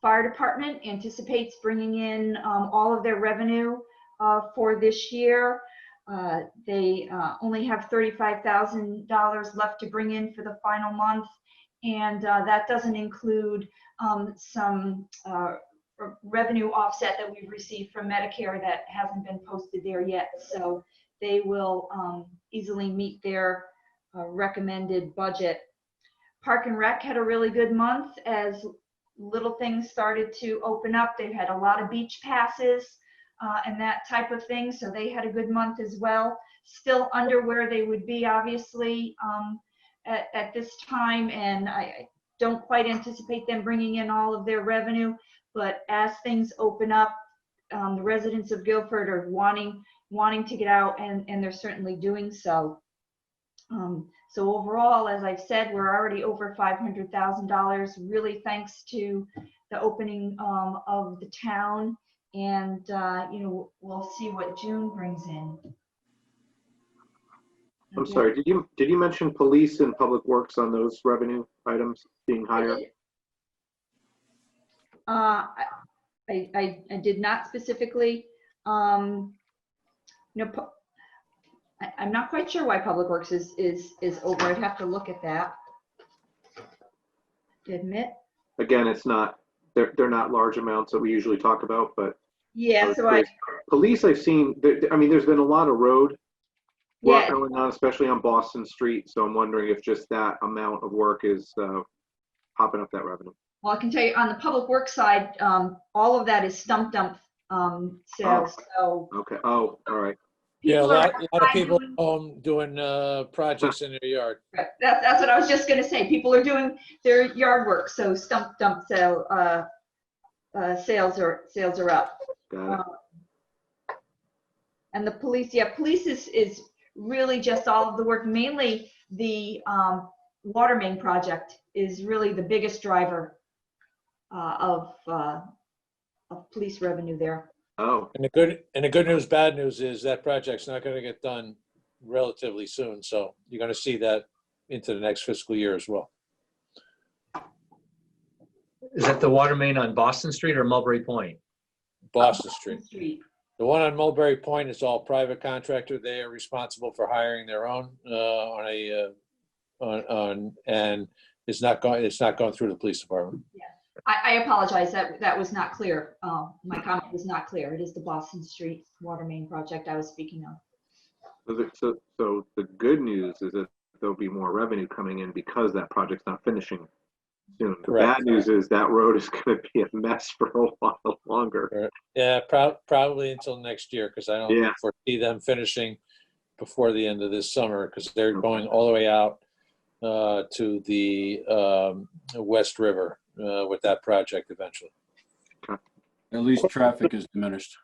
Fire department anticipates bringing in all of their revenue for this year. They only have $35,000 left to bring in for the final month, and that doesn't include some revenue offset that we've received from Medicare that hasn't been posted there yet. So they will easily meet their recommended budget. Park and Rec had a really good month as little things started to open up. They've had a lot of beach passes and that type of thing, so they had a good month as well. Still under where they would be, obviously, at this time, and I don't quite anticipate them bringing in all of their revenue, but as things open up, the residents of Guilford are wanting to get out, and they're certainly doing so. So overall, as I've said, we're already over $500,000, really thanks to the opening of the town. And, you know, we'll see what June brings in. I'm sorry, did you mention police and public works on those revenue items being higher? I did not specifically. You know, I'm not quite sure why Public Works is over. I'd have to look at that. To admit. Again, it's not, they're not large amounts that we usually talk about, but Yeah, so police I've seen, I mean, there's been a lot of road work yeah, going on, especially on Boston Street. So I'm wondering if just that amount of work is popping up that revenue. well, I can tell you on the Public Works side, all of that is stump dump sales. So Okay. Oh, all right. Yeah, a people lot are of people home doing projects in their yard. That's what I was just going to say. People are doing their yard work, so stump dump sales are up. Got it. And the police, yeah, police is really just all of the work. Mainly the water main project is really the biggest driver of police revenue there. Oh, And the good news, bad news is that project's not going to get done relatively soon. So you're going to see that into the next fiscal year as well. Is that the water main on Boston Street or Mulberry Point? Boston Street. The one on Mulberry Point is all private contractor. They are responsible for hiring their own and it's not going through the police department. Yeah. I apologize, that was not clear. My comment was not clear. It is the Boston Street water main project I was speaking of. so the good news is that there'll be more revenue coming in because that project's not finishing soon. The Correct. bad news is that road is going to be a mess for a while longer. Yeah, probably until next year, because I don't foresee them finishing before the end of this summer, because they're going all the way out to the West River with that project eventually. Okay. At least traffic is diminished.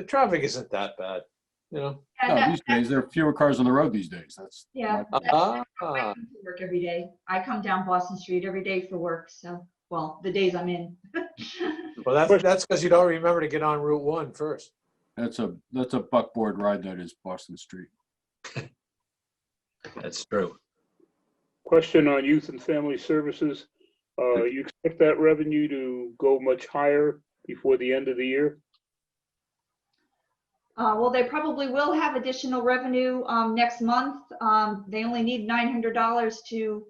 Traffic isn't that bad, you know. No, these days there are fewer cars on the road these days. That's Yeah, I come to work every day. I come down Boston Street every day for work. So, well, the days I'm in. Well, that's because you don't remember to get on Route 1 first. That's a buckboard ride, that is Boston Street. That's true. Question on youth and family services. You expect that revenue to go much higher before the end of the year? Well, they probably will have additional revenue next month. They only need $900 to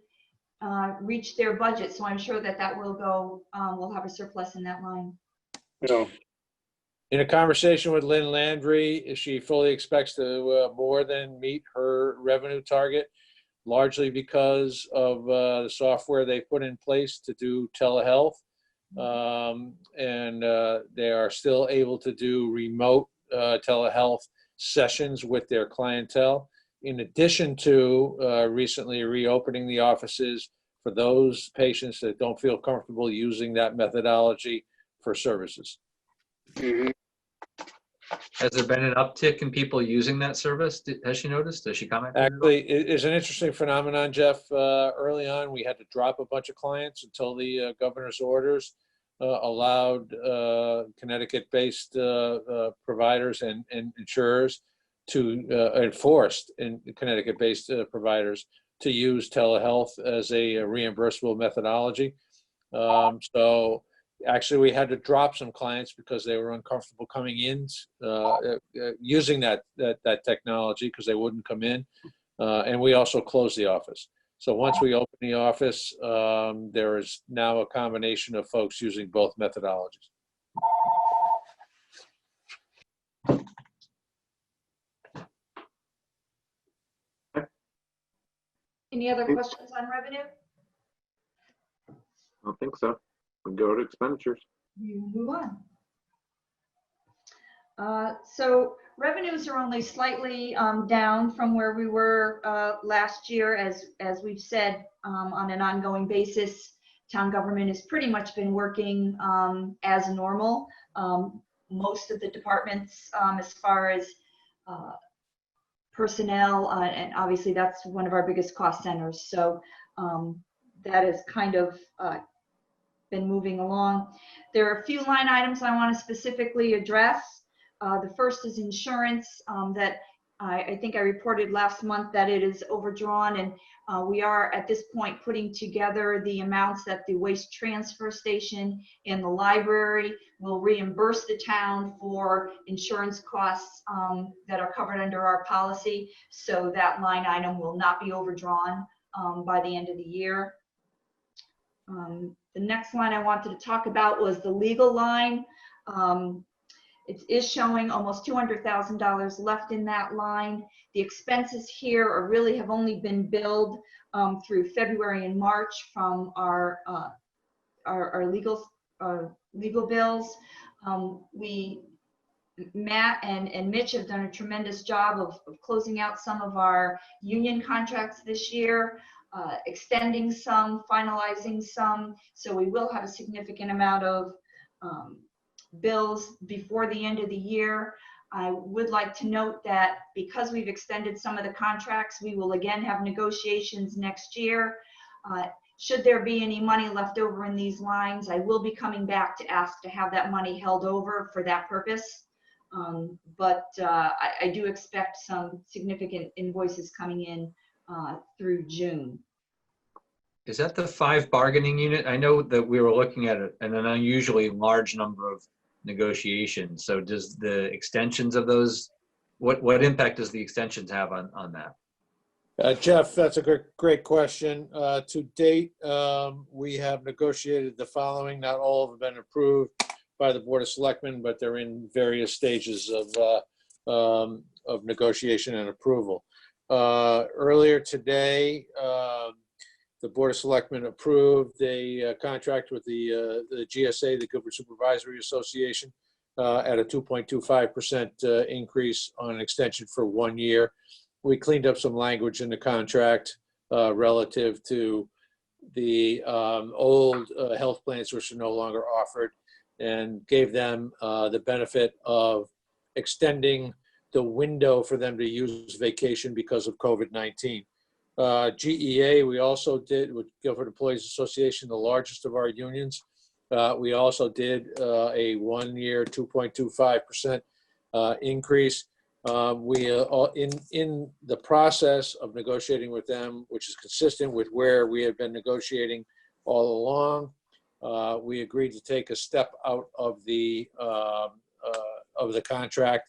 reach their budget, so I'm sure that will go. We'll have a surplus in that line. No. In a conversation with Lynn Landry, she fully expects to more than meet her revenue target, largely because of the software they put in place to do telehealth. And they are still able to do remote telehealth sessions with their clientele, in addition to recently reopening the offices for those patients that don't feel comfortable using that methodology for services. Mm-hmm. Has there been an uptick in people using that service? Has she noticed? Has she commented? Actually, it's an interesting phenomenon, Jeff. Early on, we had to drop a bunch of clients until the governor's orders allowed Connecticut-based providers and insurers to enforced in Connecticut-based providers to use telehealth as a reimbursable methodology. So actually, we had to drop some clients because they were uncomfortable coming in using that technology because they wouldn't come in, and we also closed the office. So once we open the office, there is now a combination of folks using both methodologies. Any other questions on revenue? I don't think so. We go to expenditures. You move on. So revenues are only slightly down from where we were last year. As we've said, on an ongoing basis, town government has pretty much been working as normal. Most of the departments, as far as personnel, and obviously that's one of our biggest cost centers. So that has kind of been moving along. There are a few line items I want to specifically address. The first is insurance, that I think I reported last month that it is overdrawn, and we are at this point putting together the amounts that the waste transfer station and the library will reimburse the town for insurance costs that are covered under our policy. So that line item will not be overdrawn by the end of the year. The next line I wanted to talk about was the legal line. It is showing almost $200,000 left in that line. The expenses here are really have only been billed through February and March from our legal bills. Matt and Mitch have done a tremendous job of closing out some of our union contracts this year, extending some, finalizing some. So we will have a significant amount of bills before the end of the year. I would like to note that because we've extended some of the contracts, we will again have negotiations next year. Should there be any money left over in these lines, I will be coming back to ask to have that money held over for that purpose. I do expect some significant invoices coming in through June. Is that the 5 bargaining unit? I know that we were looking at an unusually large number of negotiations. So does the extensions of those, what impact does the extensions have on that? Jeff, that's a great question. To date, we have negotiated the following. Not all have been approved by the Board of Selectmen, but they're in various stages of negotiation and approval. Earlier today, the Board of Selectmen approved a contract with the GSA, the Guilford Supervisory Association, at a 2.25% increase on an extension for 1 year. We cleaned up some language in the contract relative to the old health plans which are no longer offered, and gave them the benefit of extending the window for them to use vacation because of COVID-19. GEA, we also did with Guilford Employees Association, the largest of our unions. We also did a 1 year 2.25% increase. We in the process of negotiating with them, which is consistent with where we have been negotiating all along, we agreed to take a step out of the contract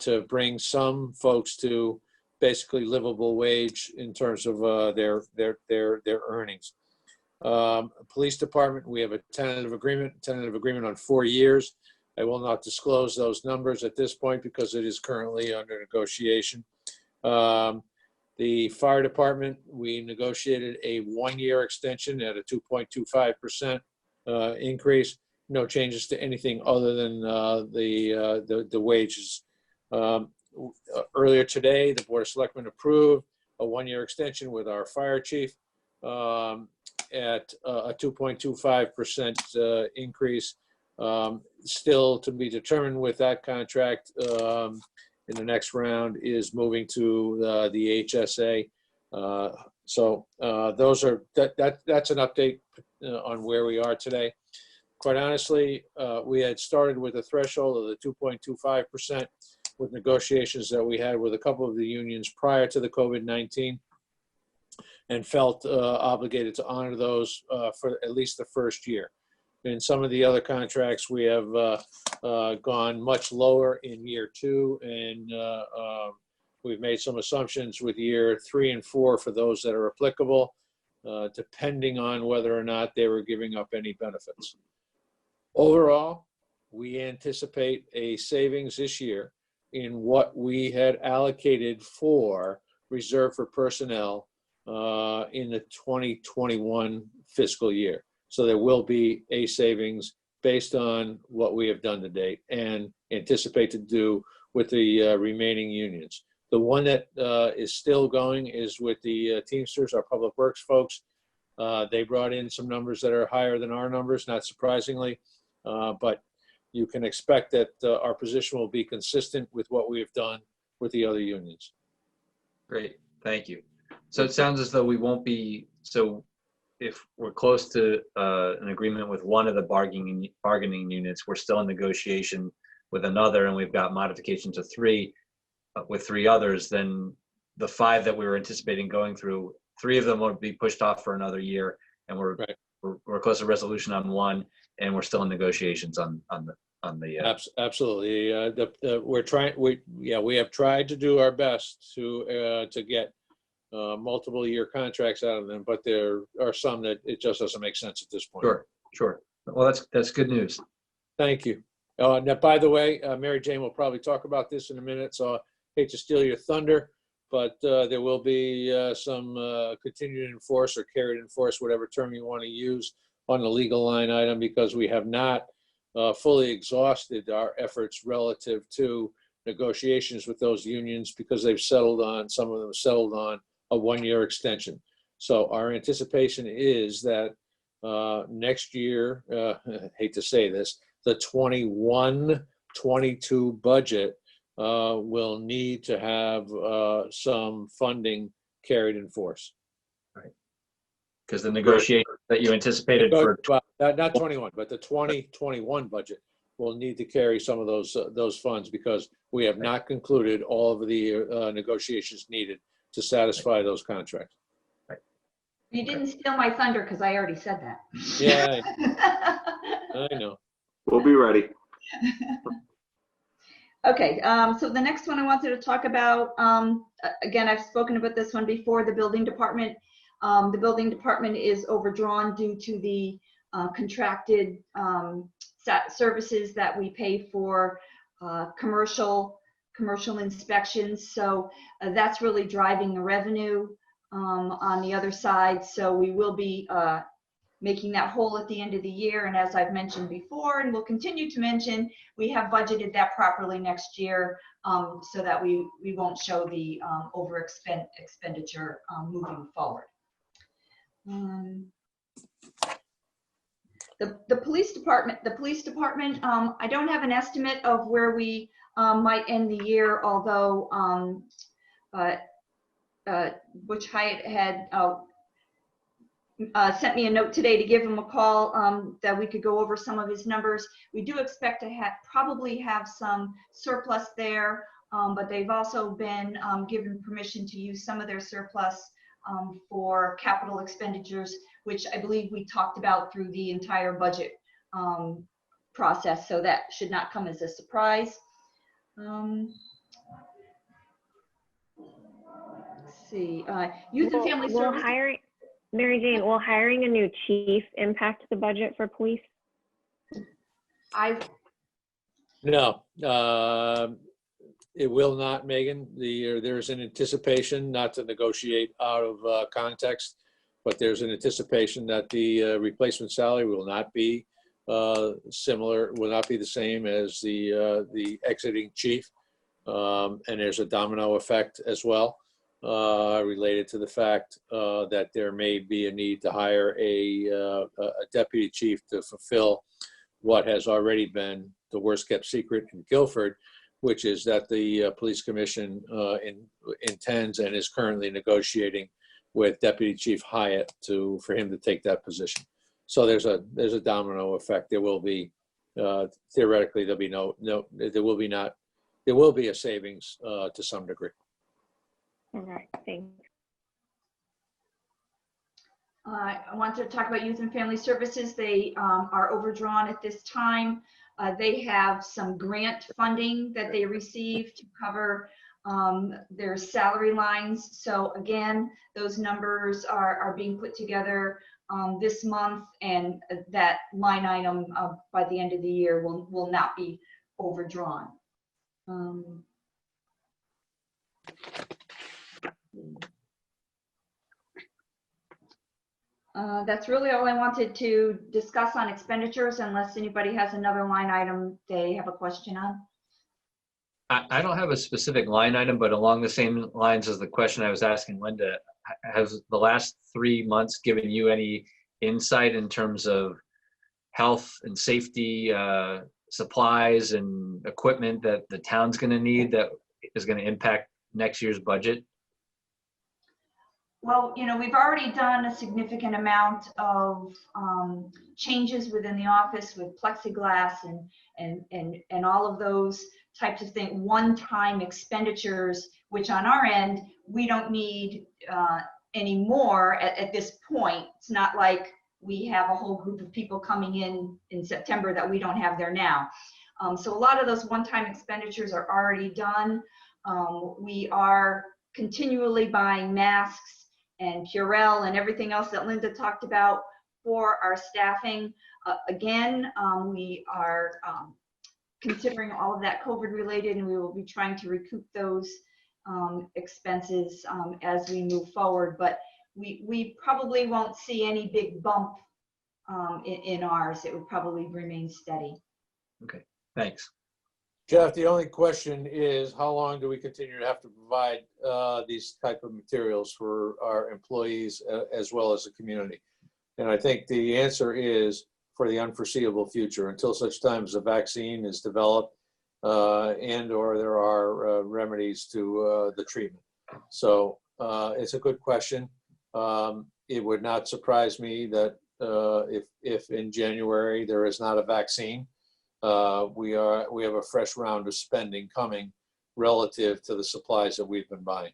to bring some folks to basically livable wage in terms of their earnings. Police department, we have a tentative agreement on 4 years. I will not disclose those numbers at this point because it is currently under negotiation. The fire department, we negotiated a 1 year extension at a 2.25% increase. No changes to anything other than the wages. Earlier today, the Board of Selectmen approved a 1 year extension with our fire chief at a 2.25% increase. Still to be determined with that contract in the next round is moving to the HSA. Those are that's an update on where we are today. Quite honestly, we had started with a threshold of the 2.25% with negotiations that we had with a couple of the unions prior to the COVID-19, and felt obligated to honor those for at least the first year. In some of the other contracts, we have gone much lower in year 2, and we've made some assumptions with year 3 and 4 for those that are applicable, depending on whether or not they were giving up any benefits. Overall, we anticipate a savings this year in what we had allocated for reserve for personnel in the 2021 fiscal year. So there will be a savings based on what we have done to date and anticipate to do with the remaining unions. The one that is still going is with the Teamsters, our public works folks. They brought in some numbers that are higher than our numbers, not surprisingly, but you can expect that our position will be consistent with what we have done with the other unions. Great, thank you. So it sounds as though we won't be, so if we're close to an agreement with one of the bargaining units, we're still in negotiation with another, and we've got modification to 3 with 3 others, then the 5 that we were anticipating going through, 3 of them will be pushed off for another year, and we're close to resolution on 1, and we're still in negotiations on the. Absolutely. We have tried to do our best to get multiple year contracts out of them, but there are some that it just doesn't make sense at this point. Sure. Well, that's good news. Thank you. Now, by the way, Mary Jane will probably talk about this in a minute, so I hate to steal your thunder, but there will be some continued enforce or carried enforce, whatever term you want to use, on the legal line item, because we have not fully exhausted our efforts relative to negotiations with those unions, because some of them settled on a 1-year extension. So our anticipation is that next year, I hate to say this, the 21-22 budget will need to have some funding carried in force. Right. Because the negotiation that you anticipated for not 21, but the 2021 budget will need to carry some of those funds, because we have not concluded all of the negotiations needed to satisfy those contracts. You didn't steal my thunder because I already said that. Yeah, I know. We'll be ready. Okay, so the next one I wanted to talk about, again, I've spoken about this one before, the building department. The building department is overdrawn due to the contracted services that we pay for commercial inspections. So that's really driving the revenue on the other side. So we will be making that whole at the end of the year. And as I've mentioned before, and will continue to mention, we have budgeted that properly next year so that we won't show the expenditure moving forward. The police department, I don't have an estimate of where we might end the year, although Butch Hyatt had sent me a note today to give him a call that we could go over some of his numbers. We do expect to probably have some surplus there, but they've also been given permission to use some of their surplus for capital expenditures, which I believe we talked about through the entire budget process, so that should not come as a surprise. Let's see, youth and family services. Mary Jane, will hiring a new chief impact the budget for police? No, it will not, Megan. There's an anticipation, not to negotiate out of context, but there's an anticipation that the replacement salary will not be similar, will not be the same as the exiting chief. And there's a domino effect as well, related to the fact that there may be a need to hire a deputy chief to fulfill what has already been the worst kept secret in Guilford, which is that the police commission intends and is currently negotiating with Deputy Chief Hyatt for him to take that position. So there's a domino effect. There will be theoretically there will be a savings to some degree. All right, thanks. I want to talk about youth and family services. They are overdrawn at this time. They have some grant funding that they receive to cover their salary lines. So again, those numbers are being put together this month, and that line item by the end of the year will not be overdrawn. That's really all I wanted to discuss on expenditures, unless anybody has another line item they have a question on. I don't have a specific line item, but along the same lines as the question I was asking Linda, has the last 3 months given you any insight in terms of health and safety supplies and equipment that the town's going to need that is going to impact next year's budget? Well, we've already done a significant amount of changes within the office with plexiglass and all of those types of things, one-time expenditures, which on our end, we don't need any more at this point. It's not like we have a whole group of people coming in September that we don't have there now. So a lot of those one-time expenditures are already done. We are continually buying masks and Purell and everything else that Linda talked about for our staffing. Again, we are considering all of that COVID related, and we will be trying to recoup those expenses as we move forward. But we probably won't see any big bump in ours. It would probably remain steady. Okay, thanks. Jeff, the only question is, how long do we continue to have to provide these type of materials for our employees as well as the community? And I think the answer is for the unforeseeable future, until such time as a vaccine is developed and or there are remedies to the treatment. So it's a good question. It would not surprise me that if in January there is not a vaccine, we have a fresh round of spending coming relative to the supplies that we've been buying.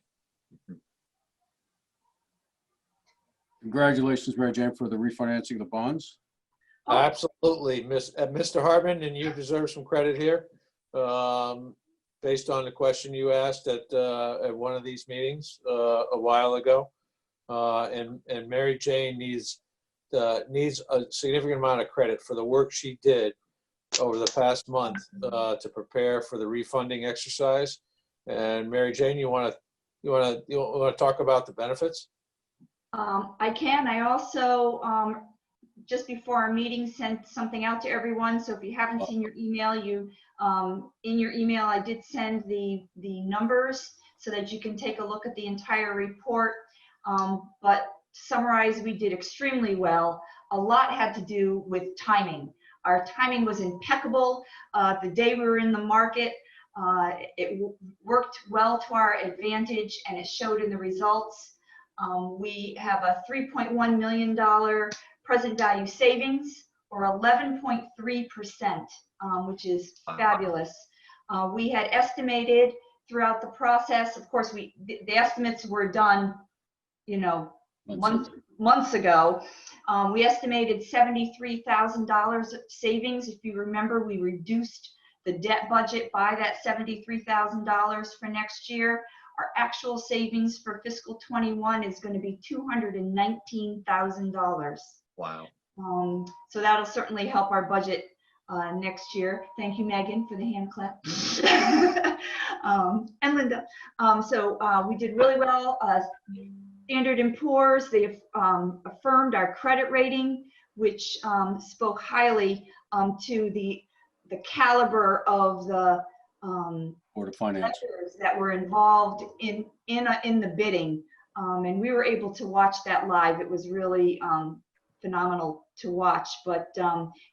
Congratulations, Mary Jane, for the refinancing of the bonds. Absolutely, Mr. Hartman, and you deserve some credit here, based on the question you asked at one of these meetings a while ago. And Mary Jane needs a significant amount of credit for the work she did over the past month to prepare for the refunding exercise. And Mary Jane, you want to talk about the benefits? I can. I also just before our meeting sent something out to everyone. So if you haven't seen your email, in your email I did send the numbers so that you can take a look at the entire report. But to summarize, we did extremely well. A lot had to do with timing. Our timing was impeccable. The day we were in the market, it worked well to our advantage, and it showed in the results. We have a $3.1 million present value savings, or 11.3%, which is fabulous. We had estimated throughout the process, of course, the estimates were done, months ago. We estimated $73,000 savings. If you remember, we reduced the debt budget by that $73,000 for next year. Our actual savings for fiscal 21 is going to be $219,000. Wow. So that'll certainly help our budget next year. Thank you, Megan, for the hand clap. And Linda. So we did really well. Standard & Poor's, they affirmed our credit rating, which spoke highly to the caliber of the Board of Finance that were involved in the bidding. And we were able to watch that live. It was really phenomenal to watch, but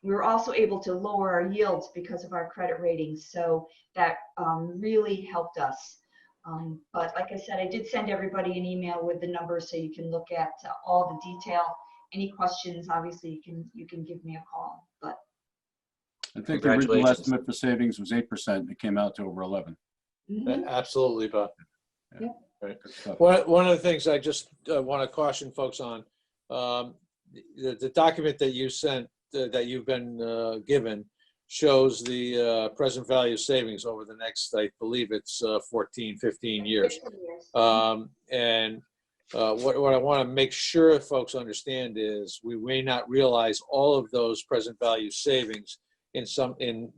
we were also able to lower our yields because of our credit ratings. So that really helped us. But like I said, I did send everybody an email with the numbers so you can look at all the detail. Any questions, obviously you can give me a call. But I think the original estimate for savings was 8%. It came out to over 11. mm-hmm. Absolutely, Bob. Yeah. Right. Good stuff. One of the things I just want to caution folks on, the document that you sent, that you've been given, shows the present value savings over the next, I believe it's 14, 15 years. And what I want to make sure folks understand is we may not realize all of those present value savings in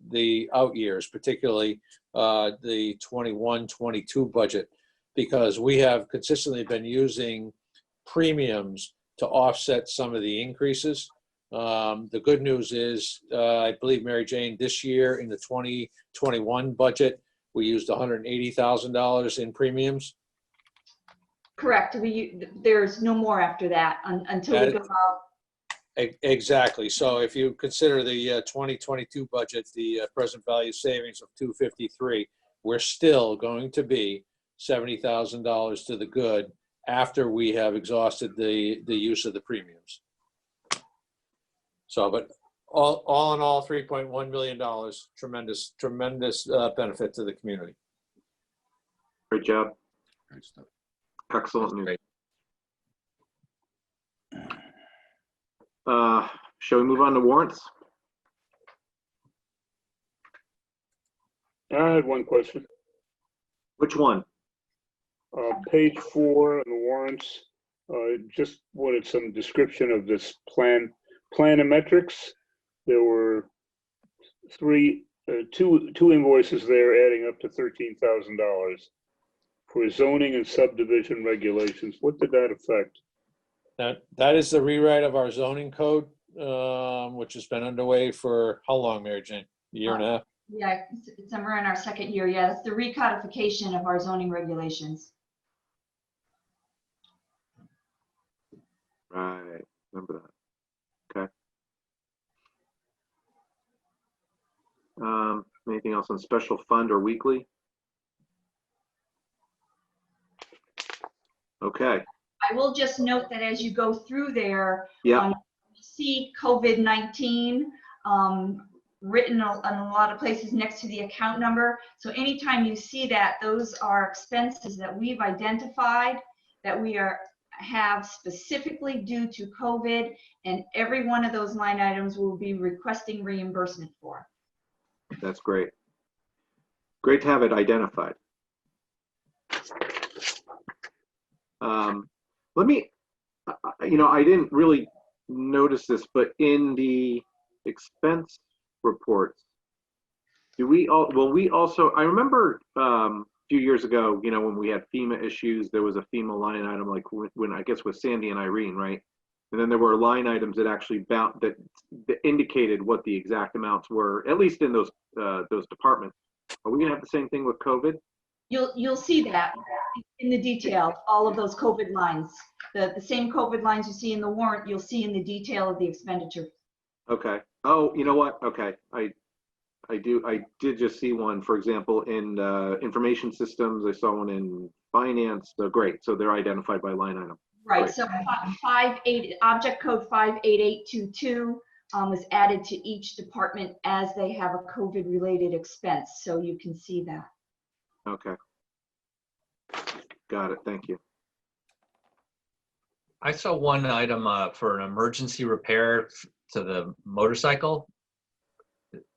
the out years, particularly the 21-22 budget, because we have consistently been using premiums to offset some of the increases. The good news is, I believe, Mary Jane, this year in the 2021 budget, we used $180,000 in premiums. Correct. There's no more after that until we go out. Exactly. So if you consider the 2022 budget, the present value savings of $253, we're still going to be $70,000 to the good after we have exhausted the use of the premiums. So, but all in all, $3.1 million, tremendous benefit to the community. Great job. Great stuff. Excellent news. Great. Shall we move on to warrants? I had one question. Which one? Page 4 on the warrants, just wanted some description of this planometrics. There were two invoices there adding up to $13,000 for zoning and subdivision regulations. What did that affect? That is the rewrite of our zoning code, which has been underway for how long, Mary Jane? A year and a half? Yeah, it's somewhere in our second year. Yeah, it's the recodification of our zoning regulations. Right, remember that. Okay. Anything else on special fund or weekly? Okay. I will just note that as you go through there, Yeah. you see COVID-19 written in a lot of places next to the account number. So anytime you see that, those are expenses that we've identified that we have specifically due to COVID, and every one of those line items will be requesting reimbursement for. That's great. Great to have it identified. Let me, I didn't really notice this, but in the expense reports, we also, I remember a few years ago, when we had FEMA issues, there was a FEMA line item, like when I guess with Sandy and Irene, right? And then there were line items that actually that indicated what the exact amounts were, at least in those departments. Are we gonna have the same thing with COVID? You'll see that in the detail, all of those COVID lines. The same COVID lines you see in the warrant, you'll see in the detail of the expenditure. Okay. Oh, you know what? Okay. I did just see one, for example, in information systems. I saw one in finance. So great. So they're identified by line item. Right. Great. So object code 58822 was added to each department as they have a COVID related expense. So you can see that. Okay. Got it. Thank you. I saw one item for an emergency repair to the motorcycle.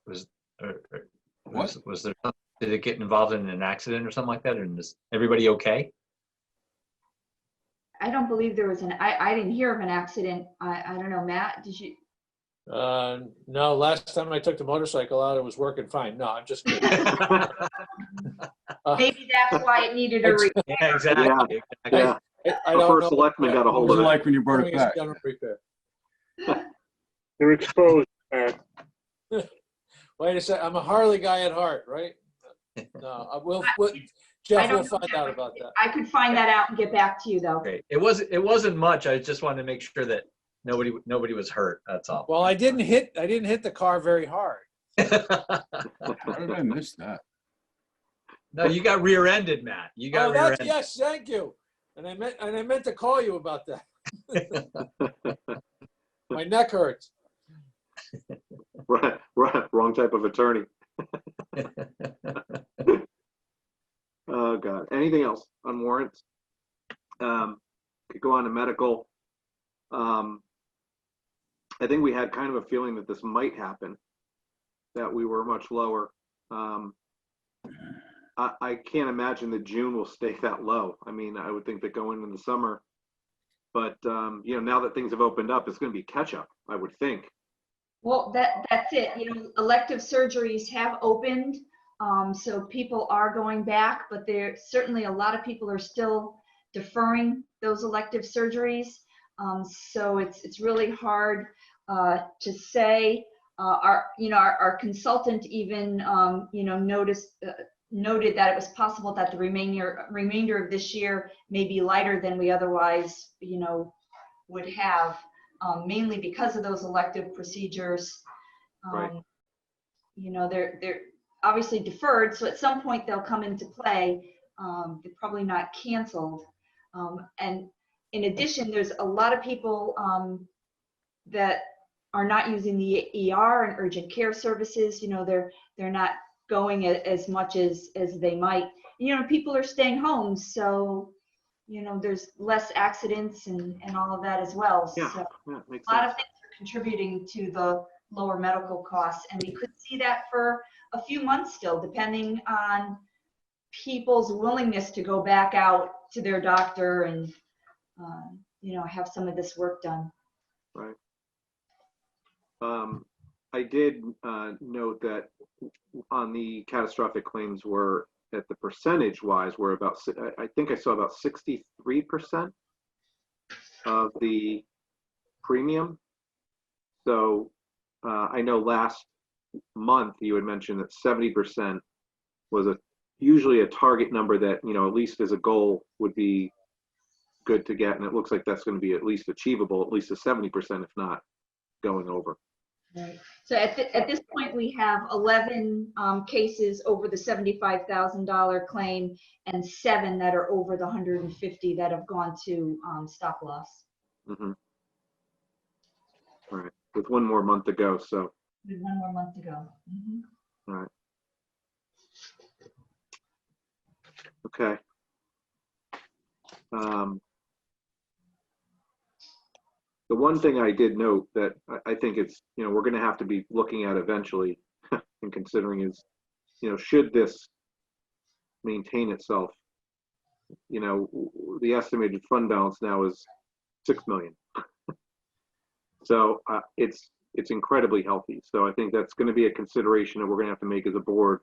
Was there something, did it get involved in an accident or something like that? And is everybody okay? I don't believe there was I didn't hear of an accident. I don't know, Matt, did you? No, last time I took the motorcycle out, it was working fine. No, I'm just kidding. Maybe that's why it needed a repair. Yeah, exactly. Yeah. I The don't first know. selectman got a What hold was of it it. like when you brought it back? General repair. They're exposed, Matt. Wait a second, I'm a Harley guy at heart, right? No, Jeff will find out about that. I could find that out and get back to you though. Okay. It wasn't much. I just wanted to make sure that nobody was hurt. That's all. Well, I didn't hit the car very hard. How did I miss that? No, you got rear-ended, Matt. You got rear-ended. Yes, thank you. And I meant to call you about that. My neck hurts. Right. Wrong type of attorney. Oh God. Anything else on warrants? Could go on to medical. I think we had kind of a feeling that this might happen, that we were much lower. I can't imagine that June will stay that low. I mean, I would think that going into the summer, but now that things have opened up, it's going to be catch up, I would think. Well, that's it. Elective surgeries have opened, so people are going back, but there certainly a lot of people are still deferring those elective surgeries. So it's really hard to say. Our consultant even noted that it was possible that the remainder of this year may be lighter than we otherwise would have. Mainly because of those elective procedures. Right. They're obviously deferred, so at some point they'll come into play. They're probably not canceled, And in addition, there's a lot of people that are not using the ER and urgent care services. You know, they're not going as much as they might. You know, people are staying home, so you know there's less accidents and all of that as well. Yeah, So yeah, makes a lot sense. of things are contributing to the lower medical costs, and we could see that for a few months still, depending on people's willingness to go back out to their doctor and you know, have some of this work done. Right. I did note that on the catastrophic claims, were at the percentage wise, we're about, I think I saw about 63% of the premium. So I know last month you had mentioned that 70% was usually a target number that, you know, at least as a goal would be good to get. And it looks like that's going to be at least achievable, at least a 70%, if not going over. Right. So at this point, we have 11 cases over the $75,000 claim and 7 that are over the 150 that have gone to stop loss. Mm-hmm. All right. With one more month to go, so. With one more month to go. Mm-hmm. All right. Okay. The one thing I did note that I think it's, you know, we're going to have to be looking at eventually and considering is, you know, should this maintain itself? You know, the estimated fund balance now is $6 million. So it's incredibly healthy. So I think that's going to be a consideration that we're going to have to make as a board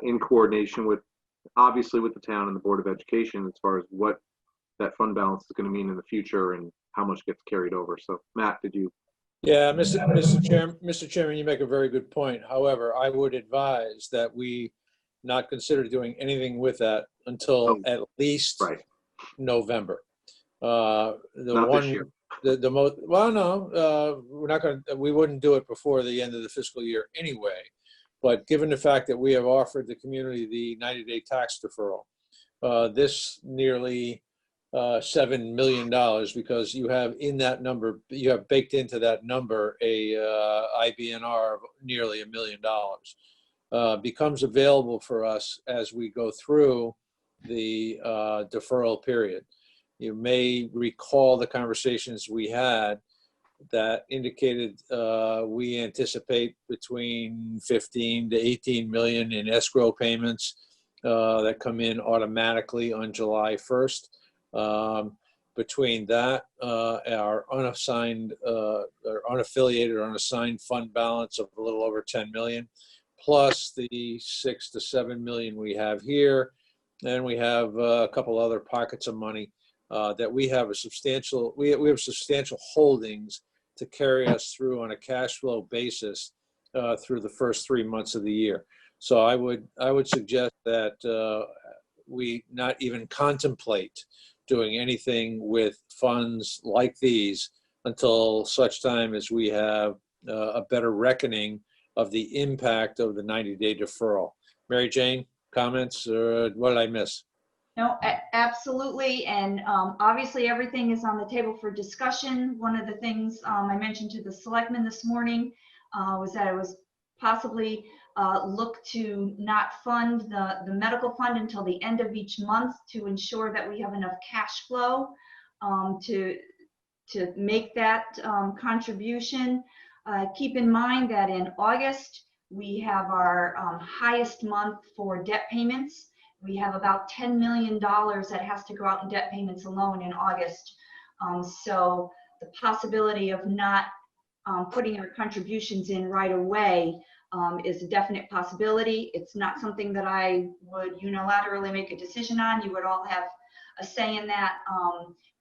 in coordination with, obviously, with the town and the Board of Education as far as what that fund balance is going to mean in the future and how much gets carried over. So Matt, did you? Yeah, Mr. Chairman, you make a very good point. However, I would advise that we not consider doing anything with that until at least November. Not this year. The most, well, no, we're not going to, we wouldn't do it before the end of the fiscal year anyway. But given the fact that we have offered the community the 90-day tax deferral, this nearly $7 million, because you have in that number, you have baked into that number a IBNR of nearly $1 million, becomes available for us as we go through the deferral period. You may recall the conversations we had that indicated we anticipate between 15 to 18 million in escrow payments that come in automatically on July 1st. Between that, our unassigned or unaffiliated or unassigned fund balance of a little over 10 million, plus the 6 to 7 million we have here, and we have a couple other pockets of money that we have a substantial, we have substantial holdings to carry us through on a cash flow basis through the first 3 months of the year. So I would suggest that we not even contemplate doing anything with funds like these until such time as we have a better reckoning of the impact of the 90-day deferral. Mary Jane, comments, or what did I miss? No, absolutely. And obviously everything is on the table for discussion. One of the things I mentioned to the selectmen this morning was that I was possibly look to not fund the medical fund until the end of each month to ensure that we have enough cash flow to make that contribution. Keep in mind that in August, we have our highest month for debt payments. We have about $10 million that has to go out in debt payments alone in August. So the possibility of not putting our contributions in right away is a definite possibility. It's not something that I would unilaterally make a decision on. You would all have a say in that,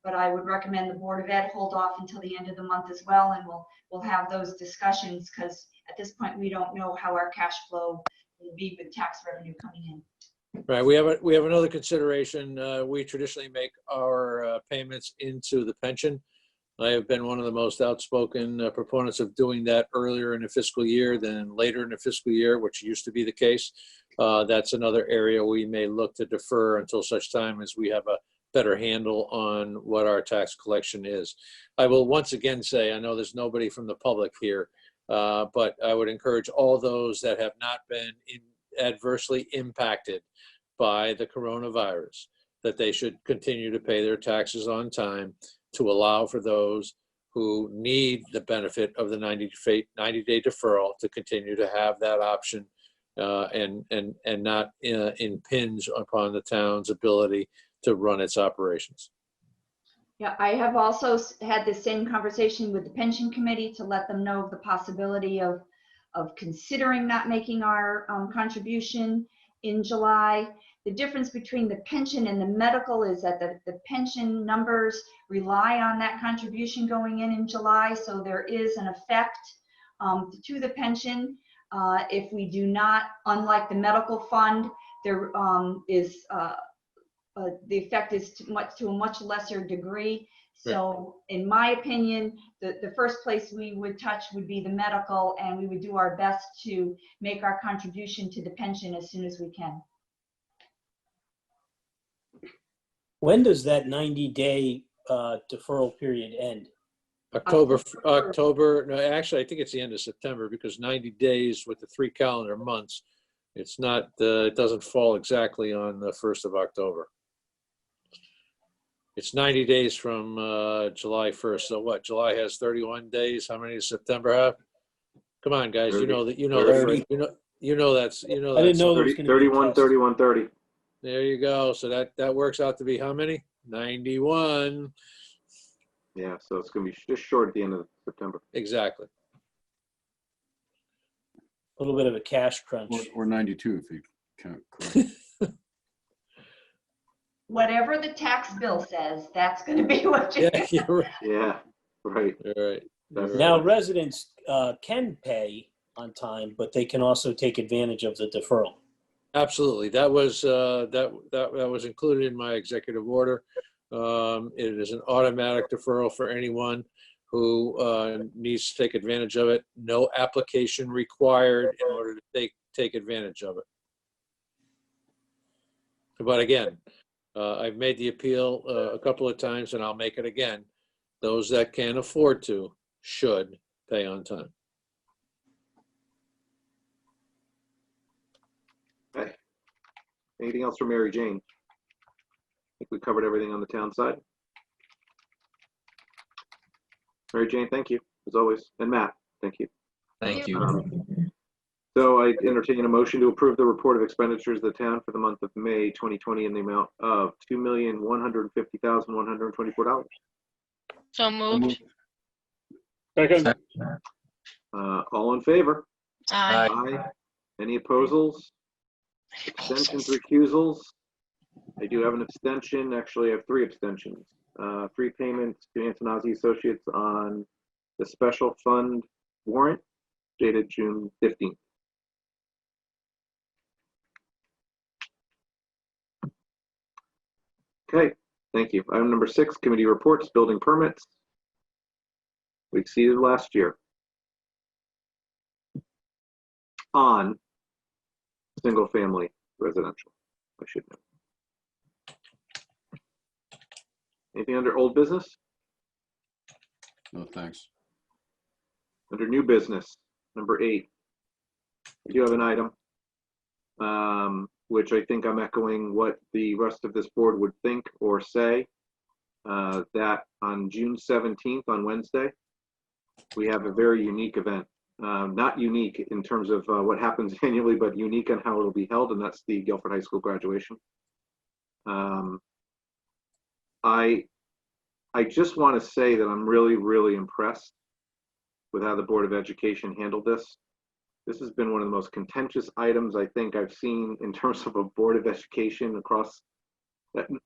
but I would recommend the Board of Ed hold off until the end of the month as well, and we'll have those discussions, because at this point we don't know how our cash flow will be with tax revenue coming in. Right. We have another consideration. We traditionally make our payments into the pension. I have been one of the most outspoken proponents of doing that earlier in the fiscal year than later in the fiscal year, which used to be the case. That's another area we may look to defer until such time as we have a better handle on what our tax collection is. I will once again say, I know there's nobody from the public here, but I would encourage all those that have not been adversely impacted by the coronavirus that they should continue to pay their taxes on time to allow for those who need the benefit of the 90-day deferral to continue to have that option and not impinge upon the town's ability to run its operations. Yeah, I have also had the same conversation with the pension committee to let them know of the possibility of considering not making our contribution in July. The difference between the pension and the medical is that the pension numbers rely on that contribution going in July, so there is an effect to the pension. If we do not, unlike the medical fund, there is the effect is to a much lesser degree. So in my opinion, the first place we would touch would be the medical, and we would do our best to make our contribution to the pension as soon as we can. When does that 90-day deferral period end? October, no, actually, I think it's the end of September, because 90 days with the 3 calendar months, it's not, it doesn't fall exactly on the 1st of October. It's 90 days from July 1st. So what? July has 31 days. How many does September have? Come on, guys. 30, you know that. You know 30. that. You know that's. I didn't know there was going to be 31, 31, 30. There you go. So that works out to be how many? 91. Yeah, so it's going to be just short at the end of September. Exactly. A little bit of a cash crunch. Or 92 if you count correctly. Whatever the tax bill says, that's going to be what you Yeah, you're right. Yeah, right. You're right. You're Now, right. residents can pay on time, but they can also take advantage of the deferral. Absolutely. That was that was included in my executive order. It is an automatic deferral for anyone who needs to take advantage of it. No application required in order to take advantage of it. But again, I've made the appeal a couple of times, and I'll make it again. Those that can afford to should pay on time. Okay. Anything else for Mary Jane? I think we covered everything on the town side. Mary Jane, thank you, as always. And Matt, thank you. Thank you. So I entertain a motion to approve the report of expenditures of the town for the month of May 2020 in the amount of $2,150,124. So moved. Second, All in favor? Aye. Aye. Any opposals? Abstentions, recusals? I do have an abstention. Actually, I have 3 abstentions. 3 payments to Antonazzi Associates on the special fund warrant dated June 15th. Okay, thank you. Item number 6, committee reports, building permits. We exceeded last year on single family residential, I should know. Anything under old business? No, thanks. Under new business, number 8, I do have an item, which I think I'm echoing what the rest of this board would think or say, that on June 17th, on Wednesday, we have a very unique event. Not unique in terms of what happens annually, but unique on how it'll be held, and that's the Guilford High School graduation. I just want to say that I'm really, really impressed with how the Board of Education handled this. This has been one of the most contentious items I think I've seen in terms of a Board of Education across,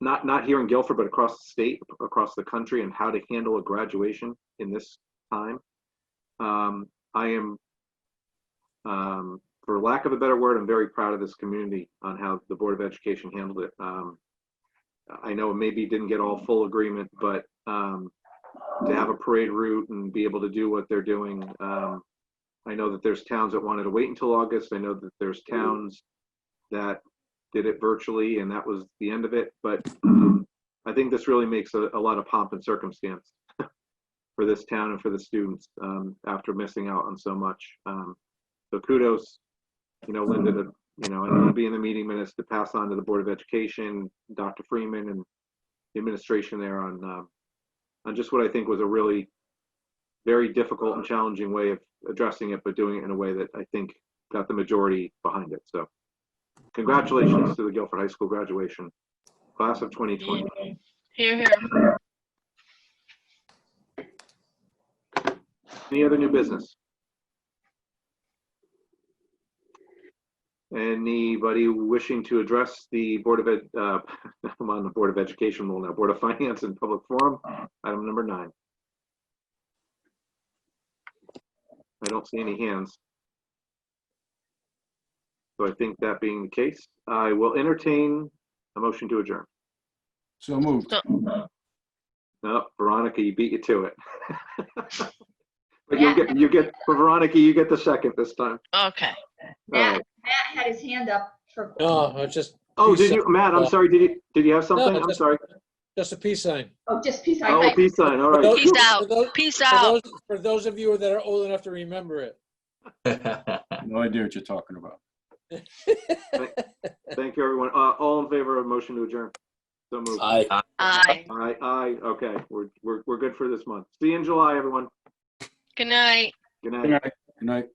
not here in Guilford, but across the state, across the country, and how to handle a graduation in this time. I am, for lack of a better word, I'm very proud of this community on how the Board of Education handled it. I know it maybe didn't get all full agreement, but to have a parade route and be able to do what they're doing, I know that there's towns that wanted to wait until August. I know that there's towns that did it virtually, and that was the end of it. But I think this really makes a lot of pomp and circumstance for this town and for the students after missing out on so much. So kudos, Linda, to, and it'll be in the meeting minutes to pass on to the Board of Education, Dr. Freeman, and the administration there on just what I think was a really very difficult and challenging way of addressing it, but doing it in a way that I think got the majority behind it. So congratulations to the Guilford High School graduation class of 2020. Here, here. Any other new business? Anybody wishing to address the Board of I'm on the Board of Education rule now, Board of Finance and Public Forum, item number 9. I don't see any hands. So I think that being the case, I will entertain a motion to adjourn. So moved. No, Veronica, you beat you to it. But you get for Veronica, you get the second this time. Okay. Matt had his hand up for. No, just. Oh, peace did you, sign. Matt? I'm sorry. Did you have something? No, I'm just- sorry. Just a peace sign. Oh, just peace. Oh, peace sign. All right. Peace out. Peace out. For those of you that are old enough to remember it. No idea what you're talking about. Thank you, everyone. All in favor of motion to adjourn? So moved. Aye. Aye. Aye. Okay, we're good for this month. See you in July, everyone. Good night. Good Good night. night. Good night.